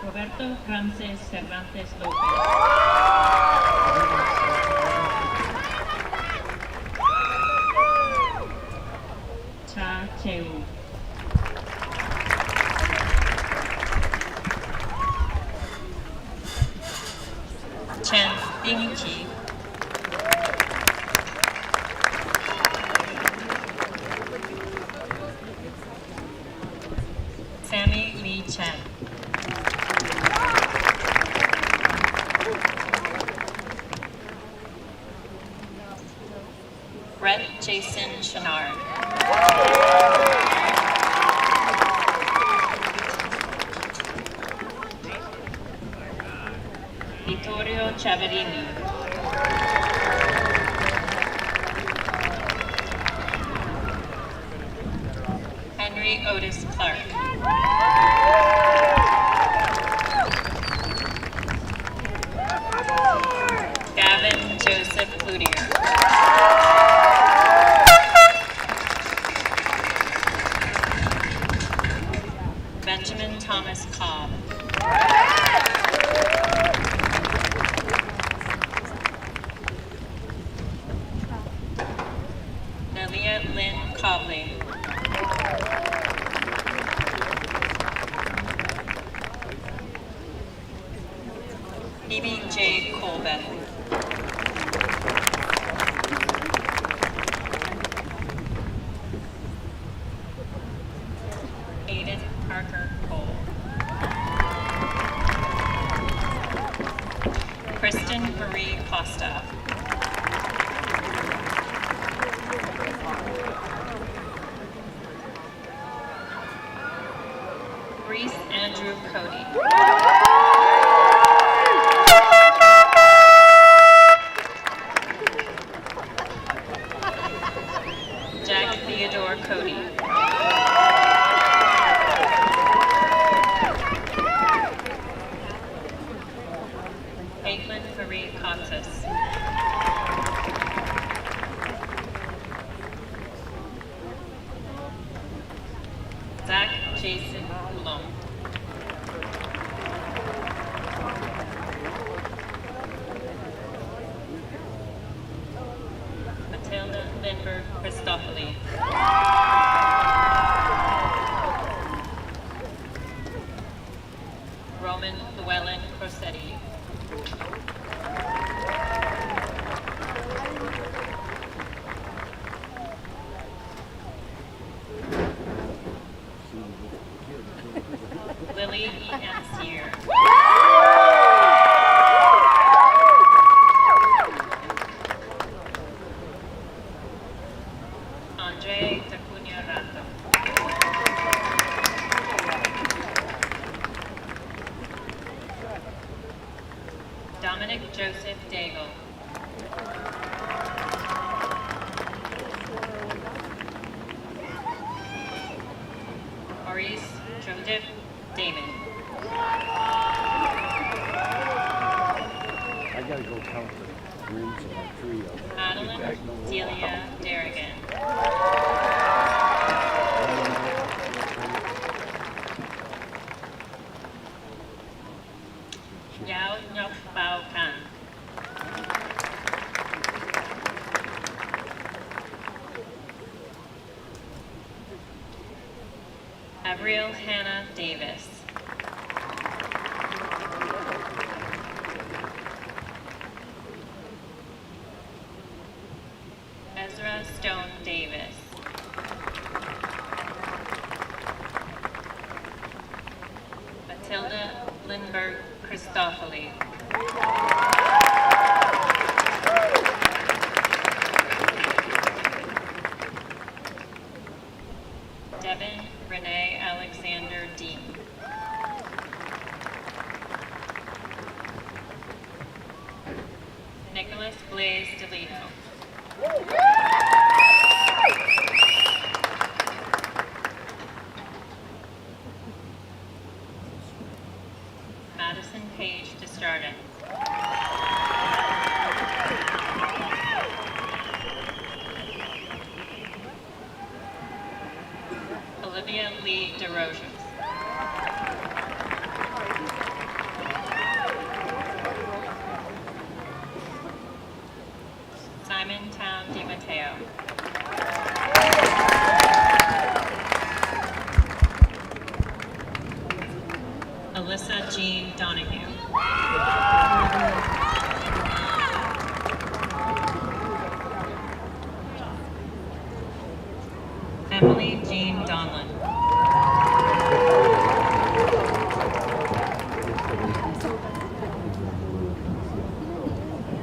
Roberto Ramses Cervantes Lopez. Cha Cheu. Chen Dingqi. Sammy Lee Chen. Brett Jason Chenard. Vittorio Ciavarini. Henry Otis Clark. Gavin Joseph Cloutier. Phoebe J. Colbeth. Aiden Parker Cole. Kristen Marie Costa. Reese Andrew Cody. Jack Theodore Cody. Caitlin Marie Contis. Zach Jason Coulomb. Matilda Lindbergh Christophily. Roman Llewellyn Crosetti. Lily E. Ansier. Andre Tacunia Rato. Dominic Joseph Daigle. Maurice Joseph Damon. I gotta go count the rooms in my tree. Madeline Delia Derrigan. Yao Nyok Bao Kan. Avril Hannah Davis. Ezra Stone Davis. Matilda Lindbergh Christophily. Devin Renee Alexander Dean. Nicholas Blaze DeLino. Madison Page Desjardins. Olivia Lee DeRosiers. Simon Town DiMatteo. Alyssa Jean Donahue. Emily Jean Donlin.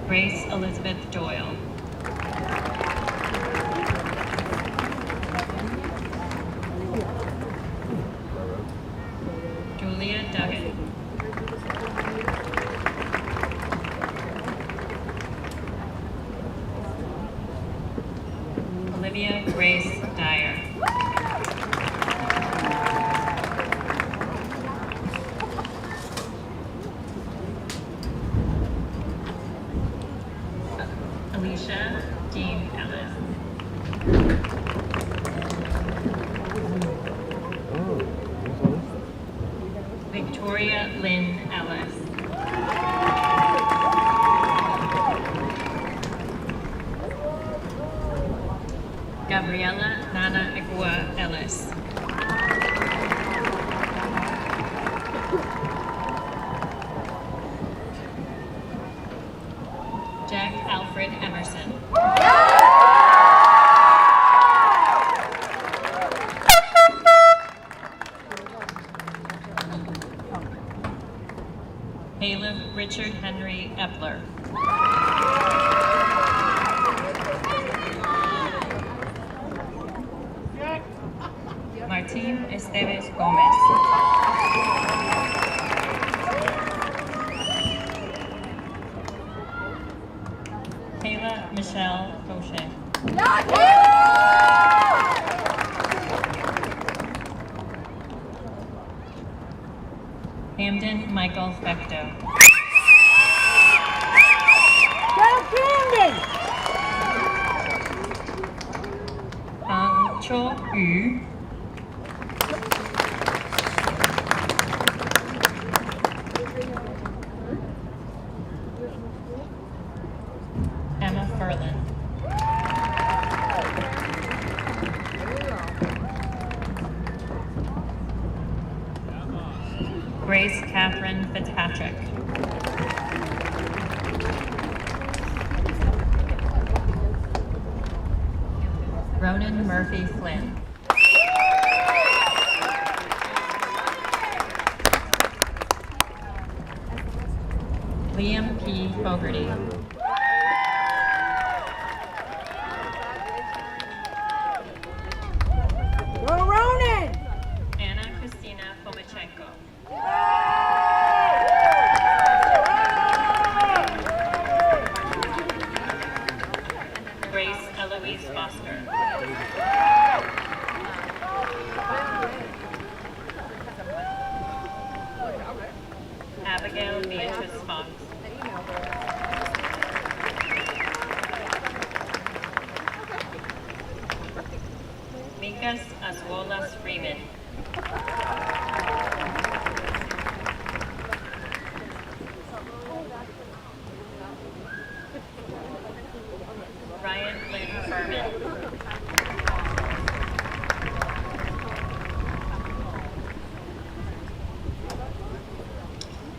Grace Elizabeth Doyle. Julia Duggan. Olivia Grace Dyer. Alicia Dean Ellis. Victoria Lynn Ellis. Gabriella Nana Igua Ellis. Jack Alfred Emerson. Caleb Richard Henry Epler. Martín Esteves Gómez. Kayla Michelle Gaucher. Hamden Michael Fecto. Ang Cho Yu. Emma Furlan. Grace Catherine Fitzpatrick. Ronan Murphy Flynn. Liam P. Fogarty. Anna Christina Fomichenko. Grace Eloise Foster. Abigail Beatrice Fox. Mikas Aswolas Freeman. Ryan Lynn Furman.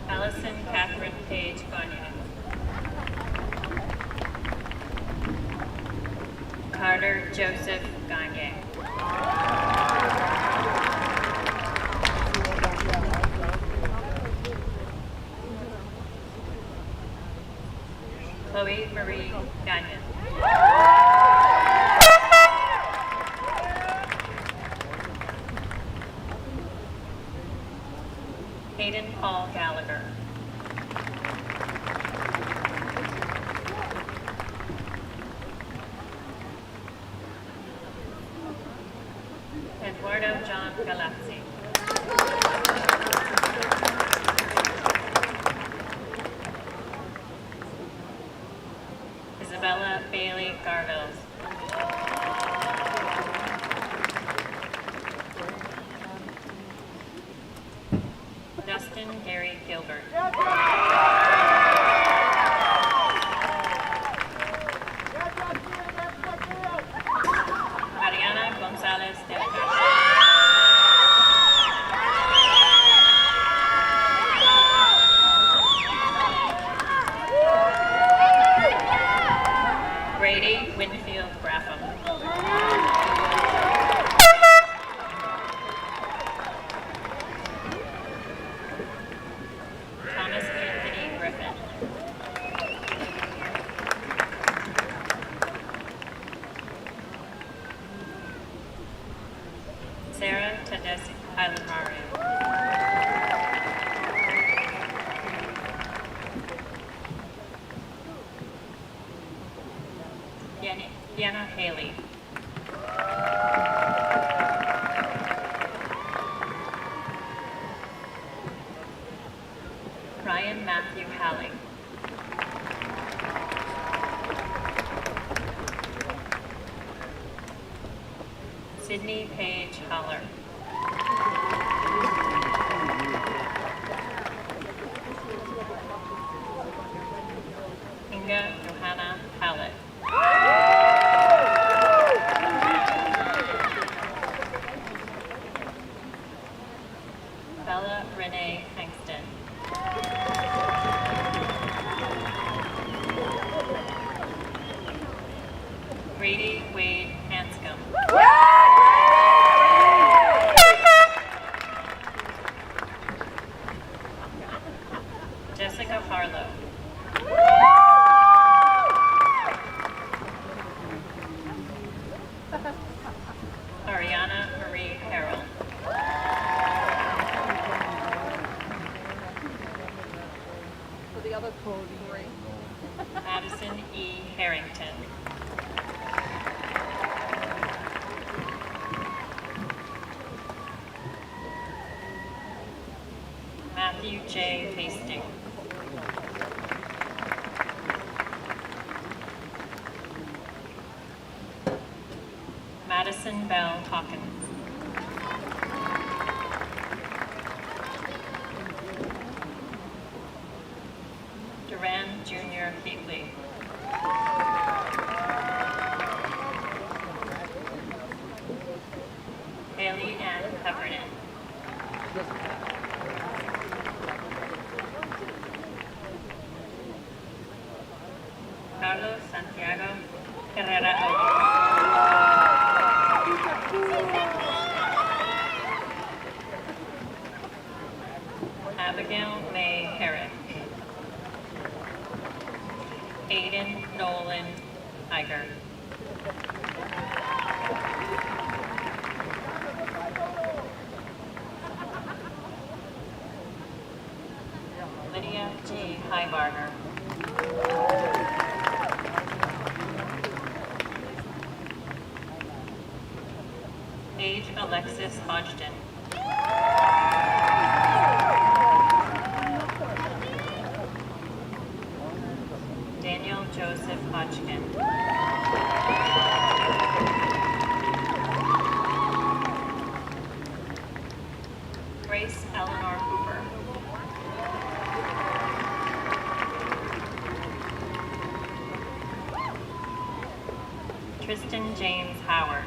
Allison Catherine Page Gagne. Carter Joseph Gagne. Chloe Marie Gagnon. Hayden Paul Gallagher. Eduardo John Galazzi. Isabella Bailey Garville. Justin Gary Gilbert. Mariana Gonzalez de la Garza. Brady Winfield Graffam. Thomas Anthony Griffin. Sarah Tedeschi Alamari. Deanna Haley. Ryan Matthew Halling. Sydney Paige Holler. Inga Johanna Hallett. Bella Renee Hankston. Madison E. Harrington. Matthew J. Hastings. Madison Bell Hawkins. Duran Jr. Heatley. Haley Ann Heffernan. Carlos Santiago Herrera Abigail May Herrick. Aiden Nolan Iger. Lydia G. Highbarger. Paige Alexis Hodgson. Daniel Joseph Hodgkin. Grace Eleanor Hooper. Tristan James Howard.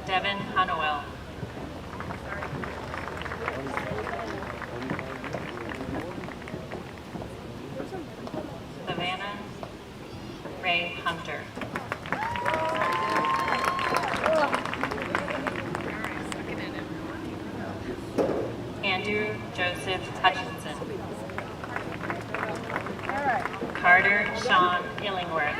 Devin Hunnewell. Savannah Ray Hunter. Andrew Joseph Hutchinson. Carter Sean Illingworth.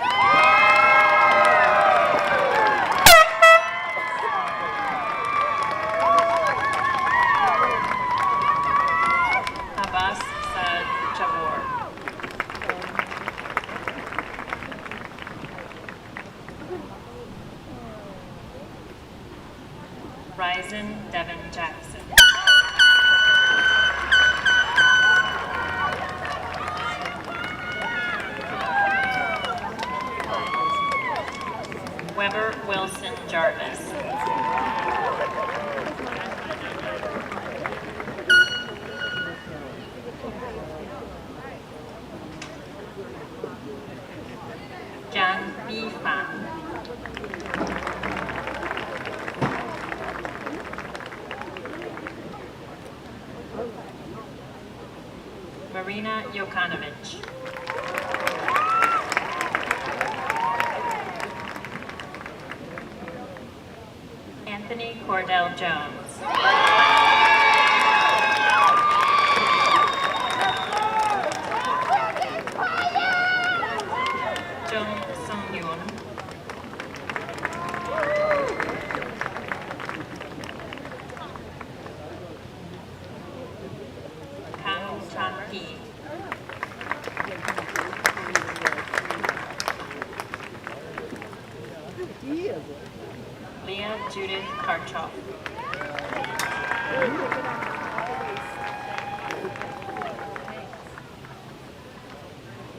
Abbas Saad Jabor. Ryzen Devin Jackson. Weber Wilson Jarvis. Jan B. Fan. Marina Jokanovic. Anthony Cordell Jones. Jung Sung Yoon. Kang Chan Hee. Leah Judith Karchoff.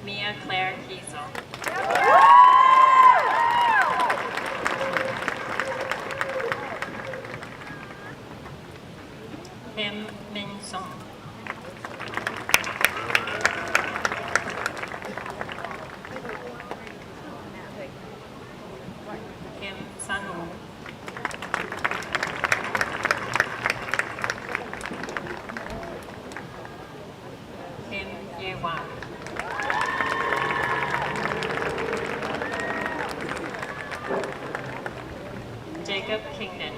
Mia Claire Kiesel. Kim Min Sung. Kim Sang-woo. Kim Ye-wan. Jacob Kingdon.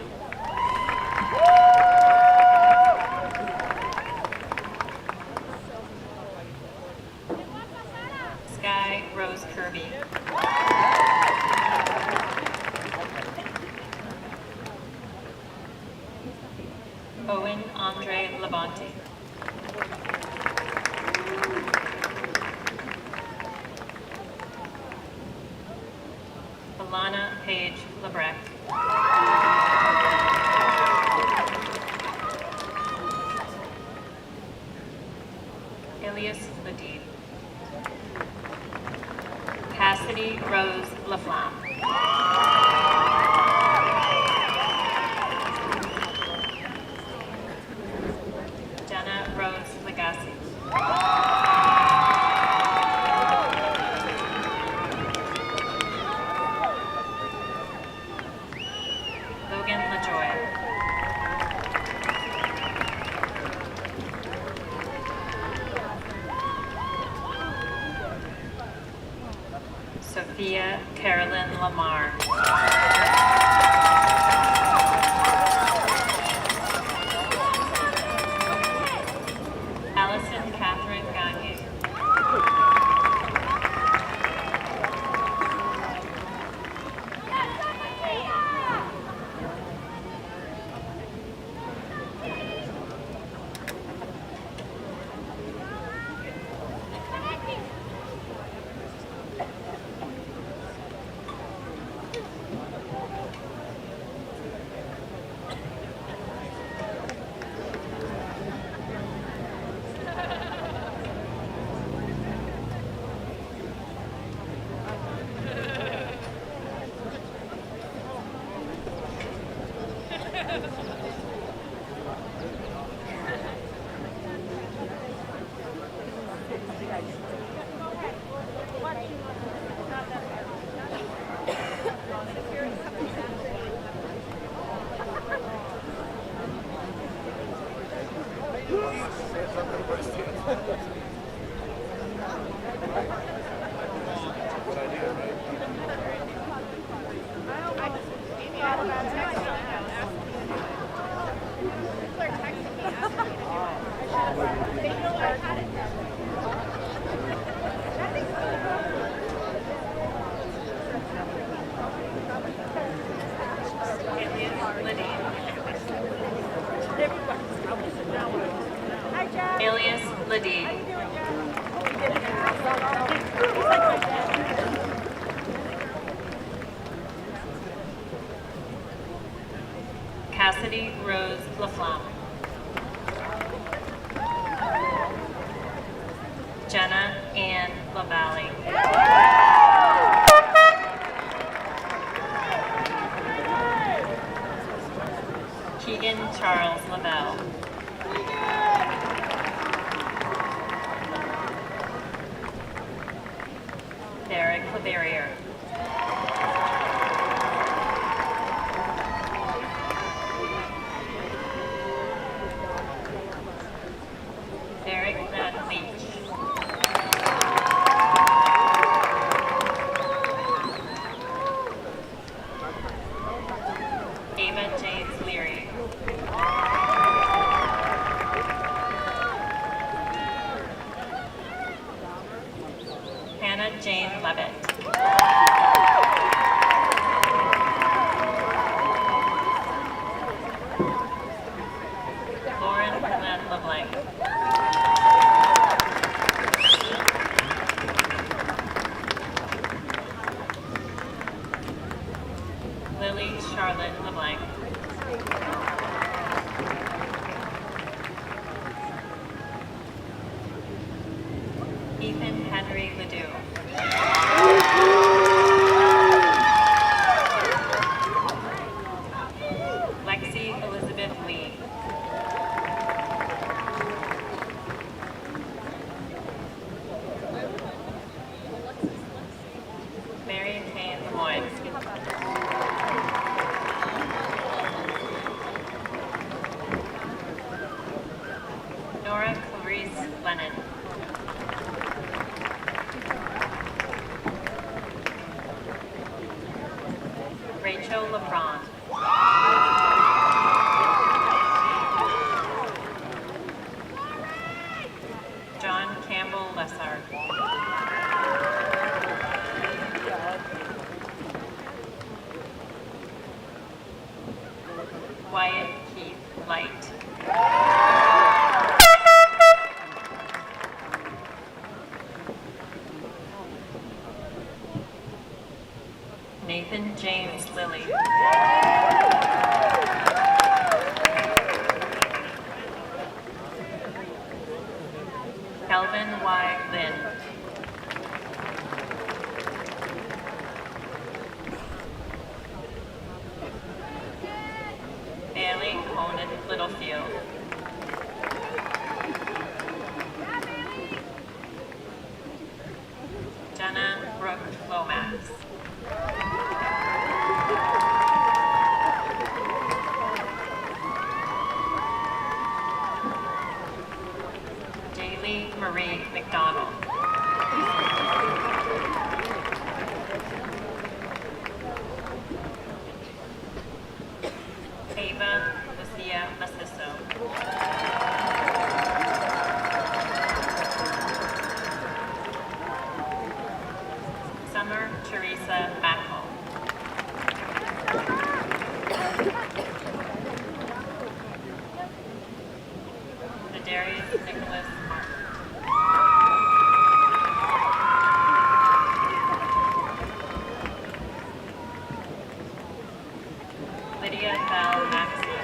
Owen Andre Labonte. Alana Paige Lebrecht. Ilias Ladid. Cassidy Rose Laflamme. Jenna Rose Legassi. Logan LaJoy. Sophia Carolyn Lamar. Allison Catherine Gagne. Alias Ladid. Cassidy Rose Laflamme. Jenna Ann LaValle. Keegan Charles Lavelle. Derek Claverier. Derek Nat Leach. Ava James Leary. Hannah Jane Levitt. Lauren Lynn LeBlanc. Lily Charlotte LeBlanc. Ethan Henry Ledoux. Lexi Elizabeth Lee. Mary Kay Lemoyne. Nora Clarice Lennon. Rachel LeBron. John Campbell Lessard. Wyatt Keith Light. Nathan James Lilly. Kelvin Y. Lynn. Bailey Conan Littlefield. Jenna Brooke Lomax. Daly Marie McDonald. Ava Lucia Maciso. Summer Teresa Mackel. Darius Nicholas Martin. Lydia Bell Maxey.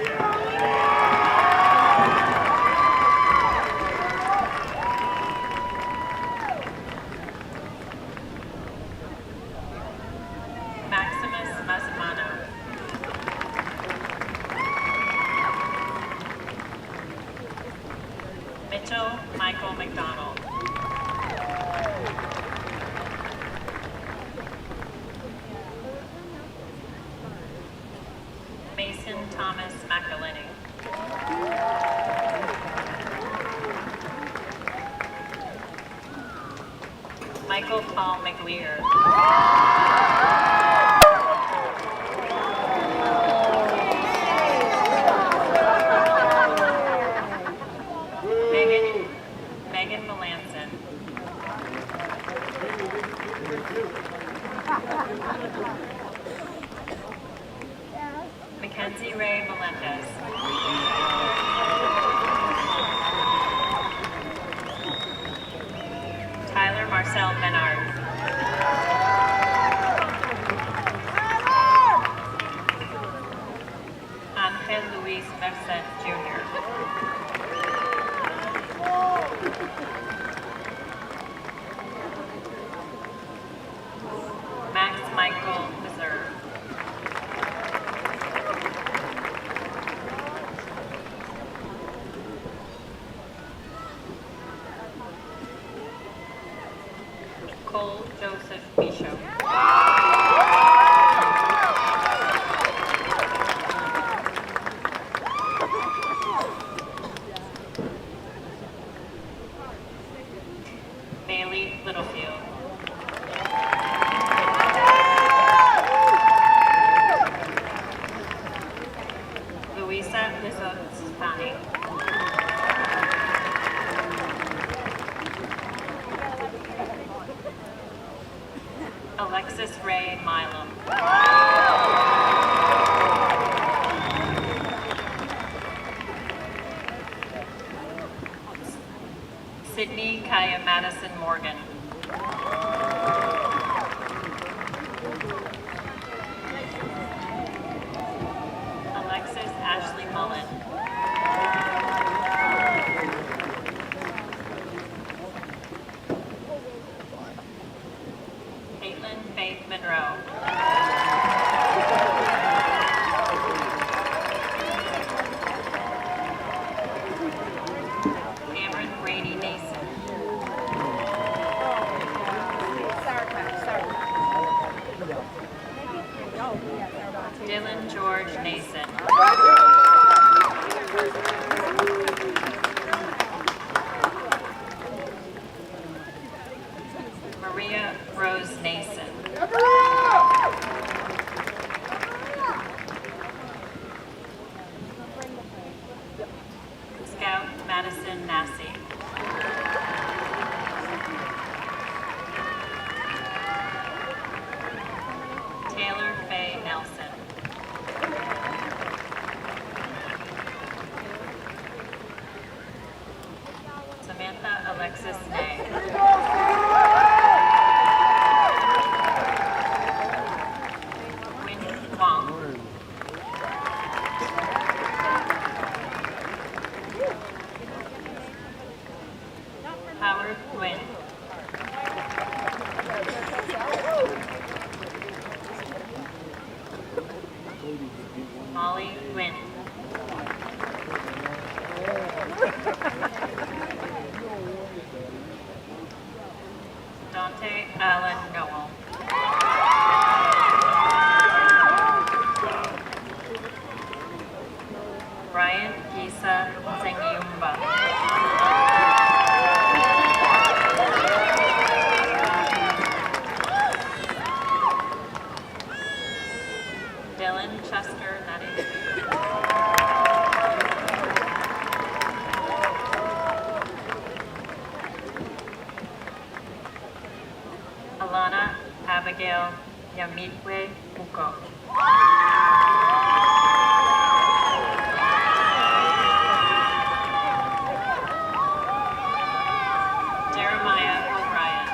Maximus Massimano. Mitchell Michael McDonald. Mason Thomas McElhinney. Michael Paul McLear. Megan Melanson. Mackenzie Ray Melendez. Tyler Marcel Menard. Angel Luis Merced Jr. Max Michael Reserve. Cole Joseph Michaud. Bailey Littlefield. Luisa Lizzottani. Alexis Ray Milam. Sydney Kaya Madison Morgan. Alexis Ashley Mullen. Caitlin Faith Monroe. Cameron Brady Nason. Dylan George Nason. Maria Rose Nason. Scout Madison Nassi. Taylor Faye Nelson. Alexis Nay. Win Wang. Howard Nguyen. Molly Nguyen. Dante Allen Noel. Brian Gisa Zengyumba. Dylan Chester Nutty. Alana Abigail Yamitwe Uko. Jeremiah O'Brien.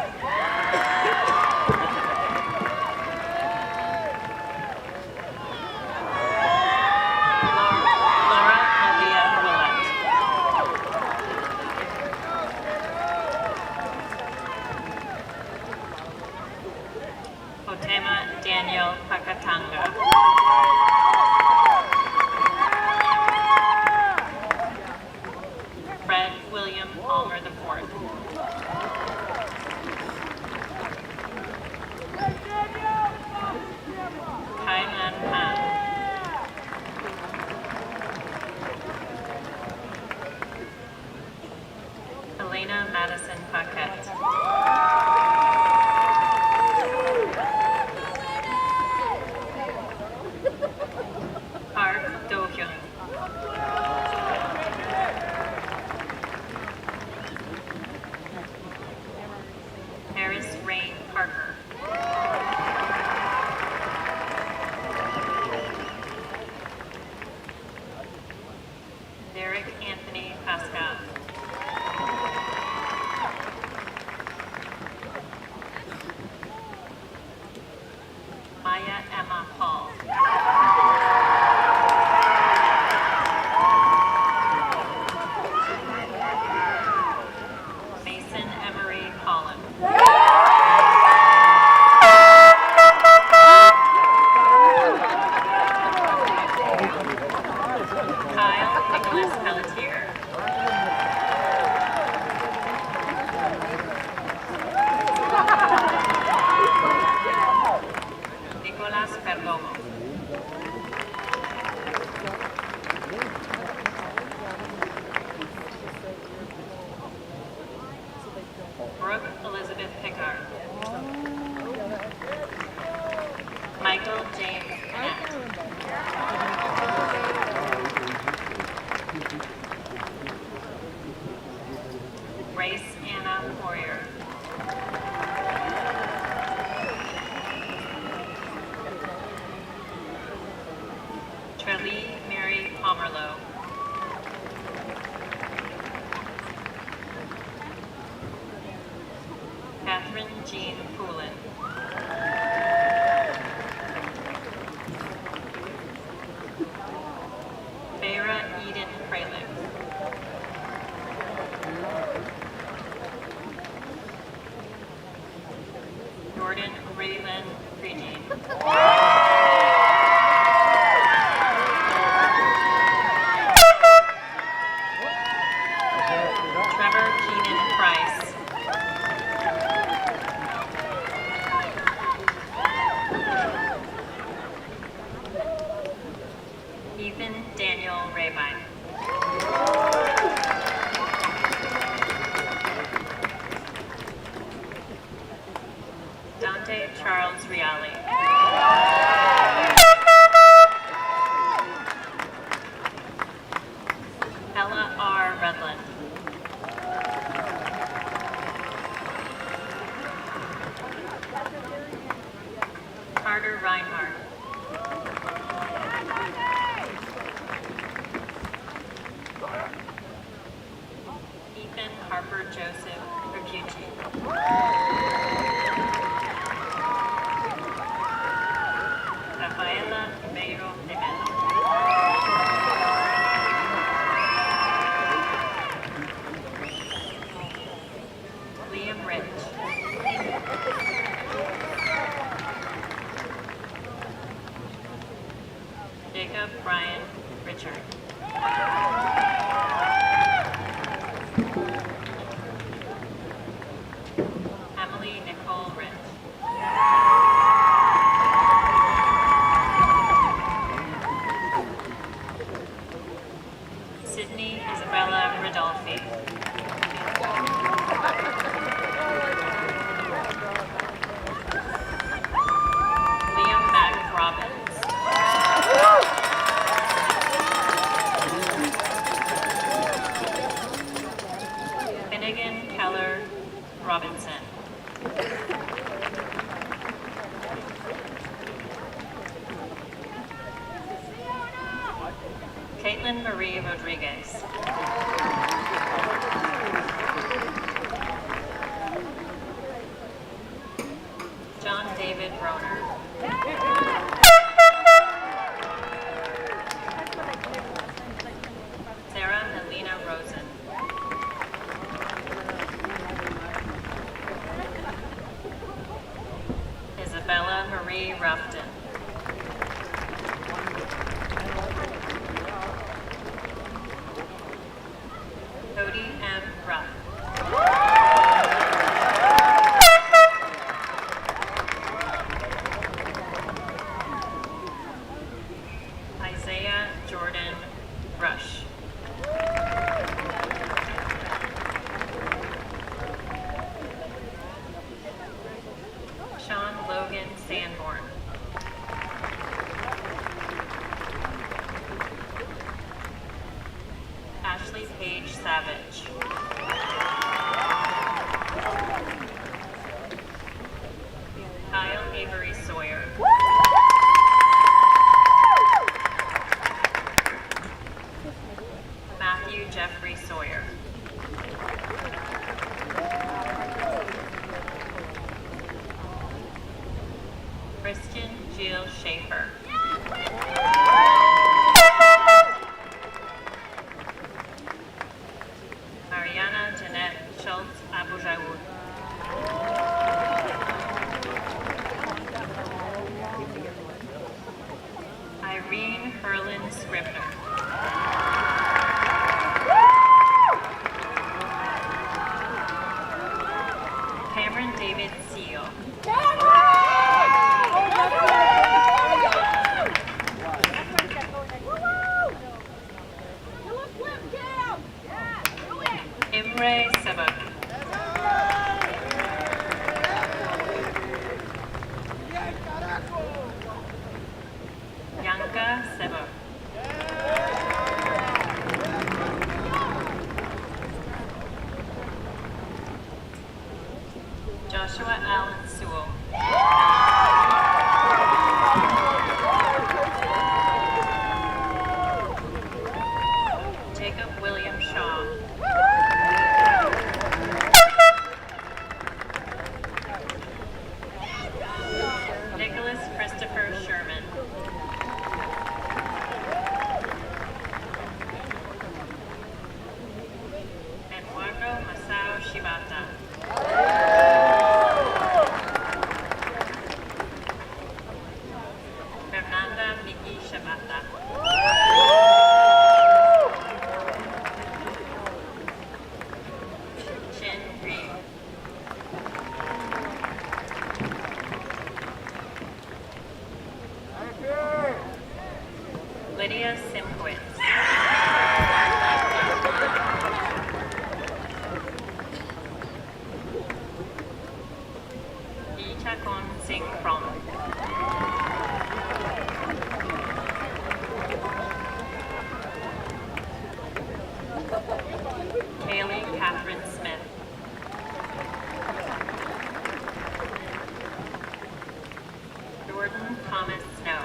Laura Malia Willett. Otema Daniel Pakatanga. Fred William Palmer IV. Kailan Han. Elena Madison Paquette. Park Do-hyun. Harris Rain Parker. Derek Anthony Pascal. Maya Emma Paul. Mason Emery Collin. Kyle Nicholas Pelletier. Nicolas Perdomo. Brooke Elizabeth Pickard. Michael James Knapp. Grace Anna Poirier. Trelee Mary Pomerleau. Catherine Jean Poulin. Vera Eden Kralik. Jordan Raylan Prejean. Trevor Keenan Price. Ethan Daniel Rabine. Dante Charles Riali. Ella R. Redland. Carter Reinhardt. Ethan Harper. Harper Joseph Urquici. Rafaela Ribeiro de Melo. Liam Rich. Jacob Brian Richard. Emily Nicole Rich. Sydney Isabella Rodolfi. Liam Mac Robbins. Finnegan Keller Robinson. Caitlin Marie Rodriguez. John David Roner. Sarah Helena Rosen. Isabella Marie Ruffton. Cody M. Ruff. Isaiah Jordan Rush. Sean Logan Sanborn. Ashley Paige Savage. Kyle Avery Sawyer. Matthew Jeffrey Sawyer. Christian Jill Schaefer. Mariana Jeanette Schultz Abujaoud. Irene Herlin Scribner. Cameron David Seal. Imre Sebak. Yanka Sebak. Joshua Allen Sewell. Jacob William Shaw. Nicholas Christopher Sherman. Eduardo Masao Shibata. Fernanda Miki Shibata. Chin Reed. Lydia Simkowitz. Ichakon Singh From. Haley Catherine Smith. Jordan Thomas Snow.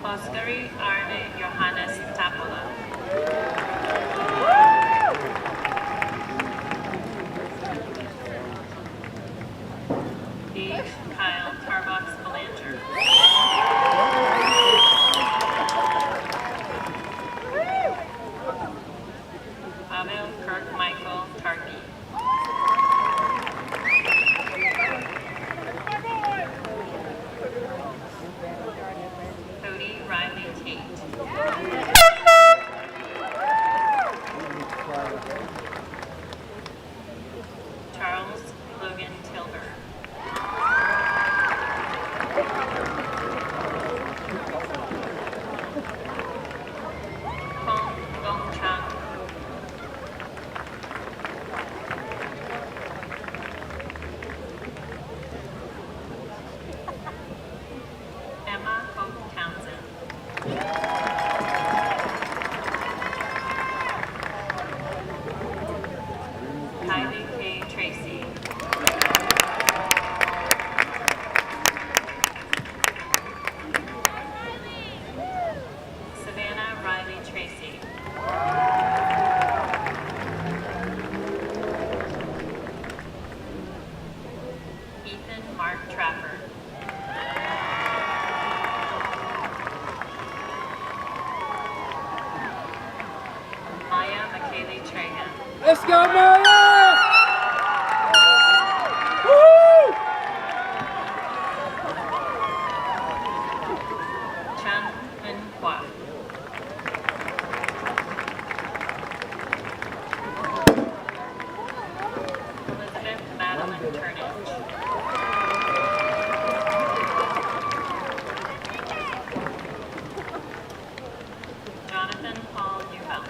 Oskari Arne Johannes Tapola. Eve Kyle Tarbox Belanger. Pavel Kirk Michael Tarkey. Cody Riley Tate. Charles Logan Tilber. Kong Gong Chang. Emma Hope Townsend. Kylie K. Tracy. Savannah Riley Tracy. Ethan Mark Trapper. Maya McKaylee Trahan. Let's go, Maya! Chan Min Hua. Elizabeth Madeline Turnage. Jonathan Paul Newell.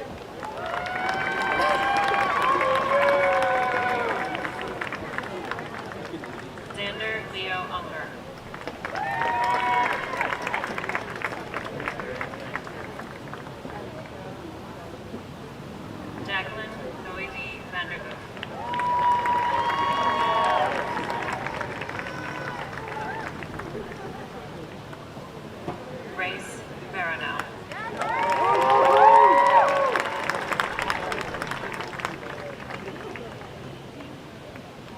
Xander Leo Unger. Jacqueline Zoe Vanderhoof. Grace Verano.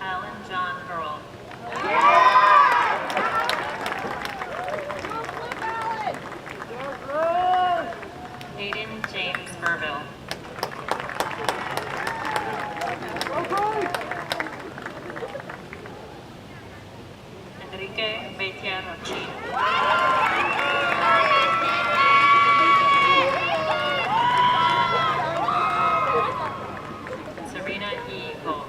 Alan John Earl. Hayden James Burville. Enrique Beitia Rochi. Serena E. Volk.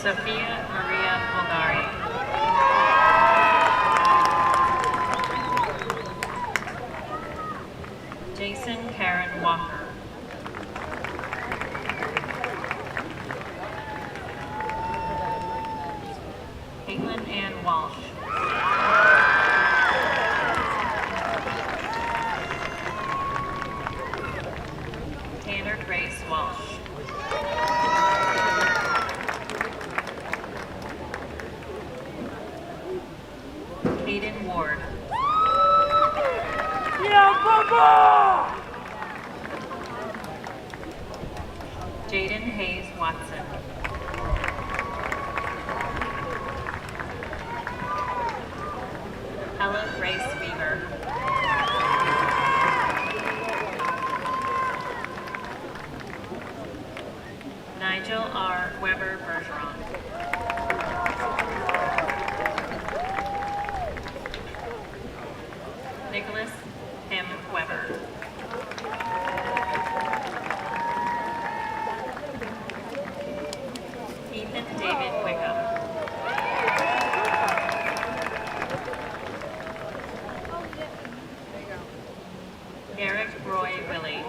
Sophia Maria Bulgari. Jason Karen Walker. Caitlin Ann Walsh. Tanner Grace Walsh. Hayden Ward. Jaden Hayes Watson. Ella Grace Weaver. Nigel R. Weber Bergeron. Nicholas M. Weber. Ethan David Wickham. Eric Roy Willie.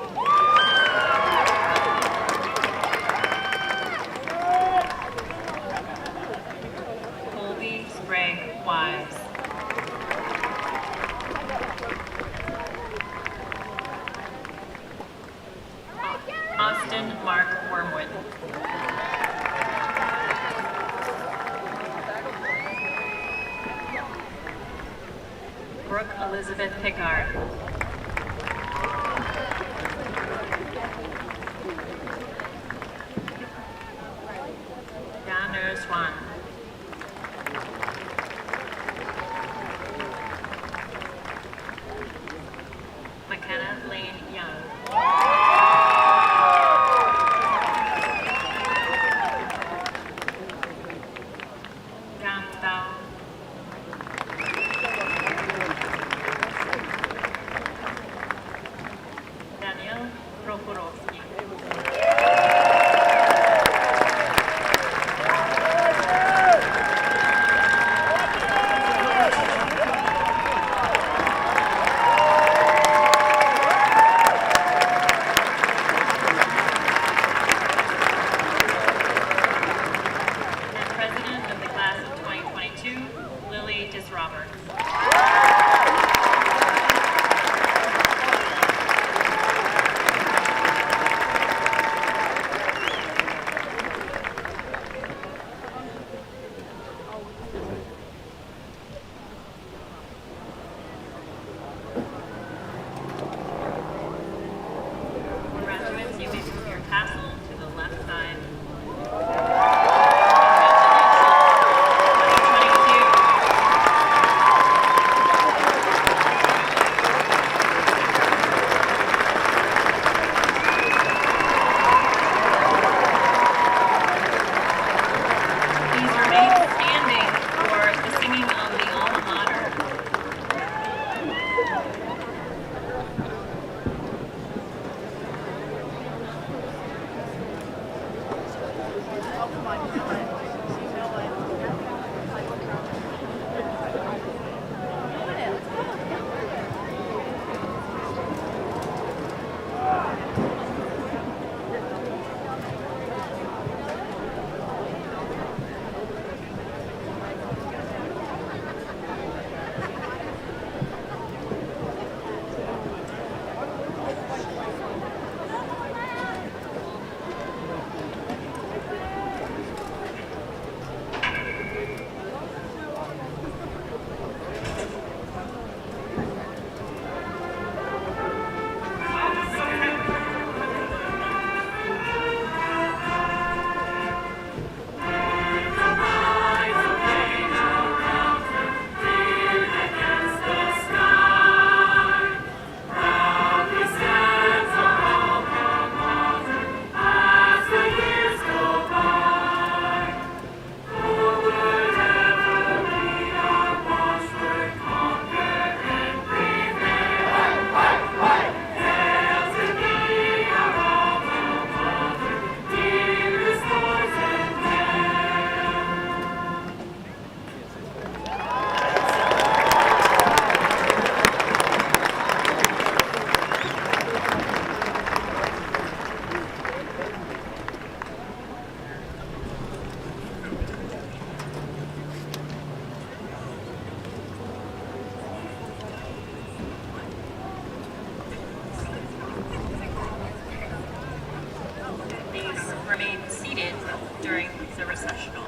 Preston Mark Wormwood. Brooke Elizabeth Pickard. Danu Swan. McKenna Lane Young. Gam Dao. Daniel Prokhorowski. And President of the Class of 2022, Lily Disroberts. Graduates, you may move your tassel to the left side. Please remain standing for the singing of the alma mater. Please remain seated during the recessional.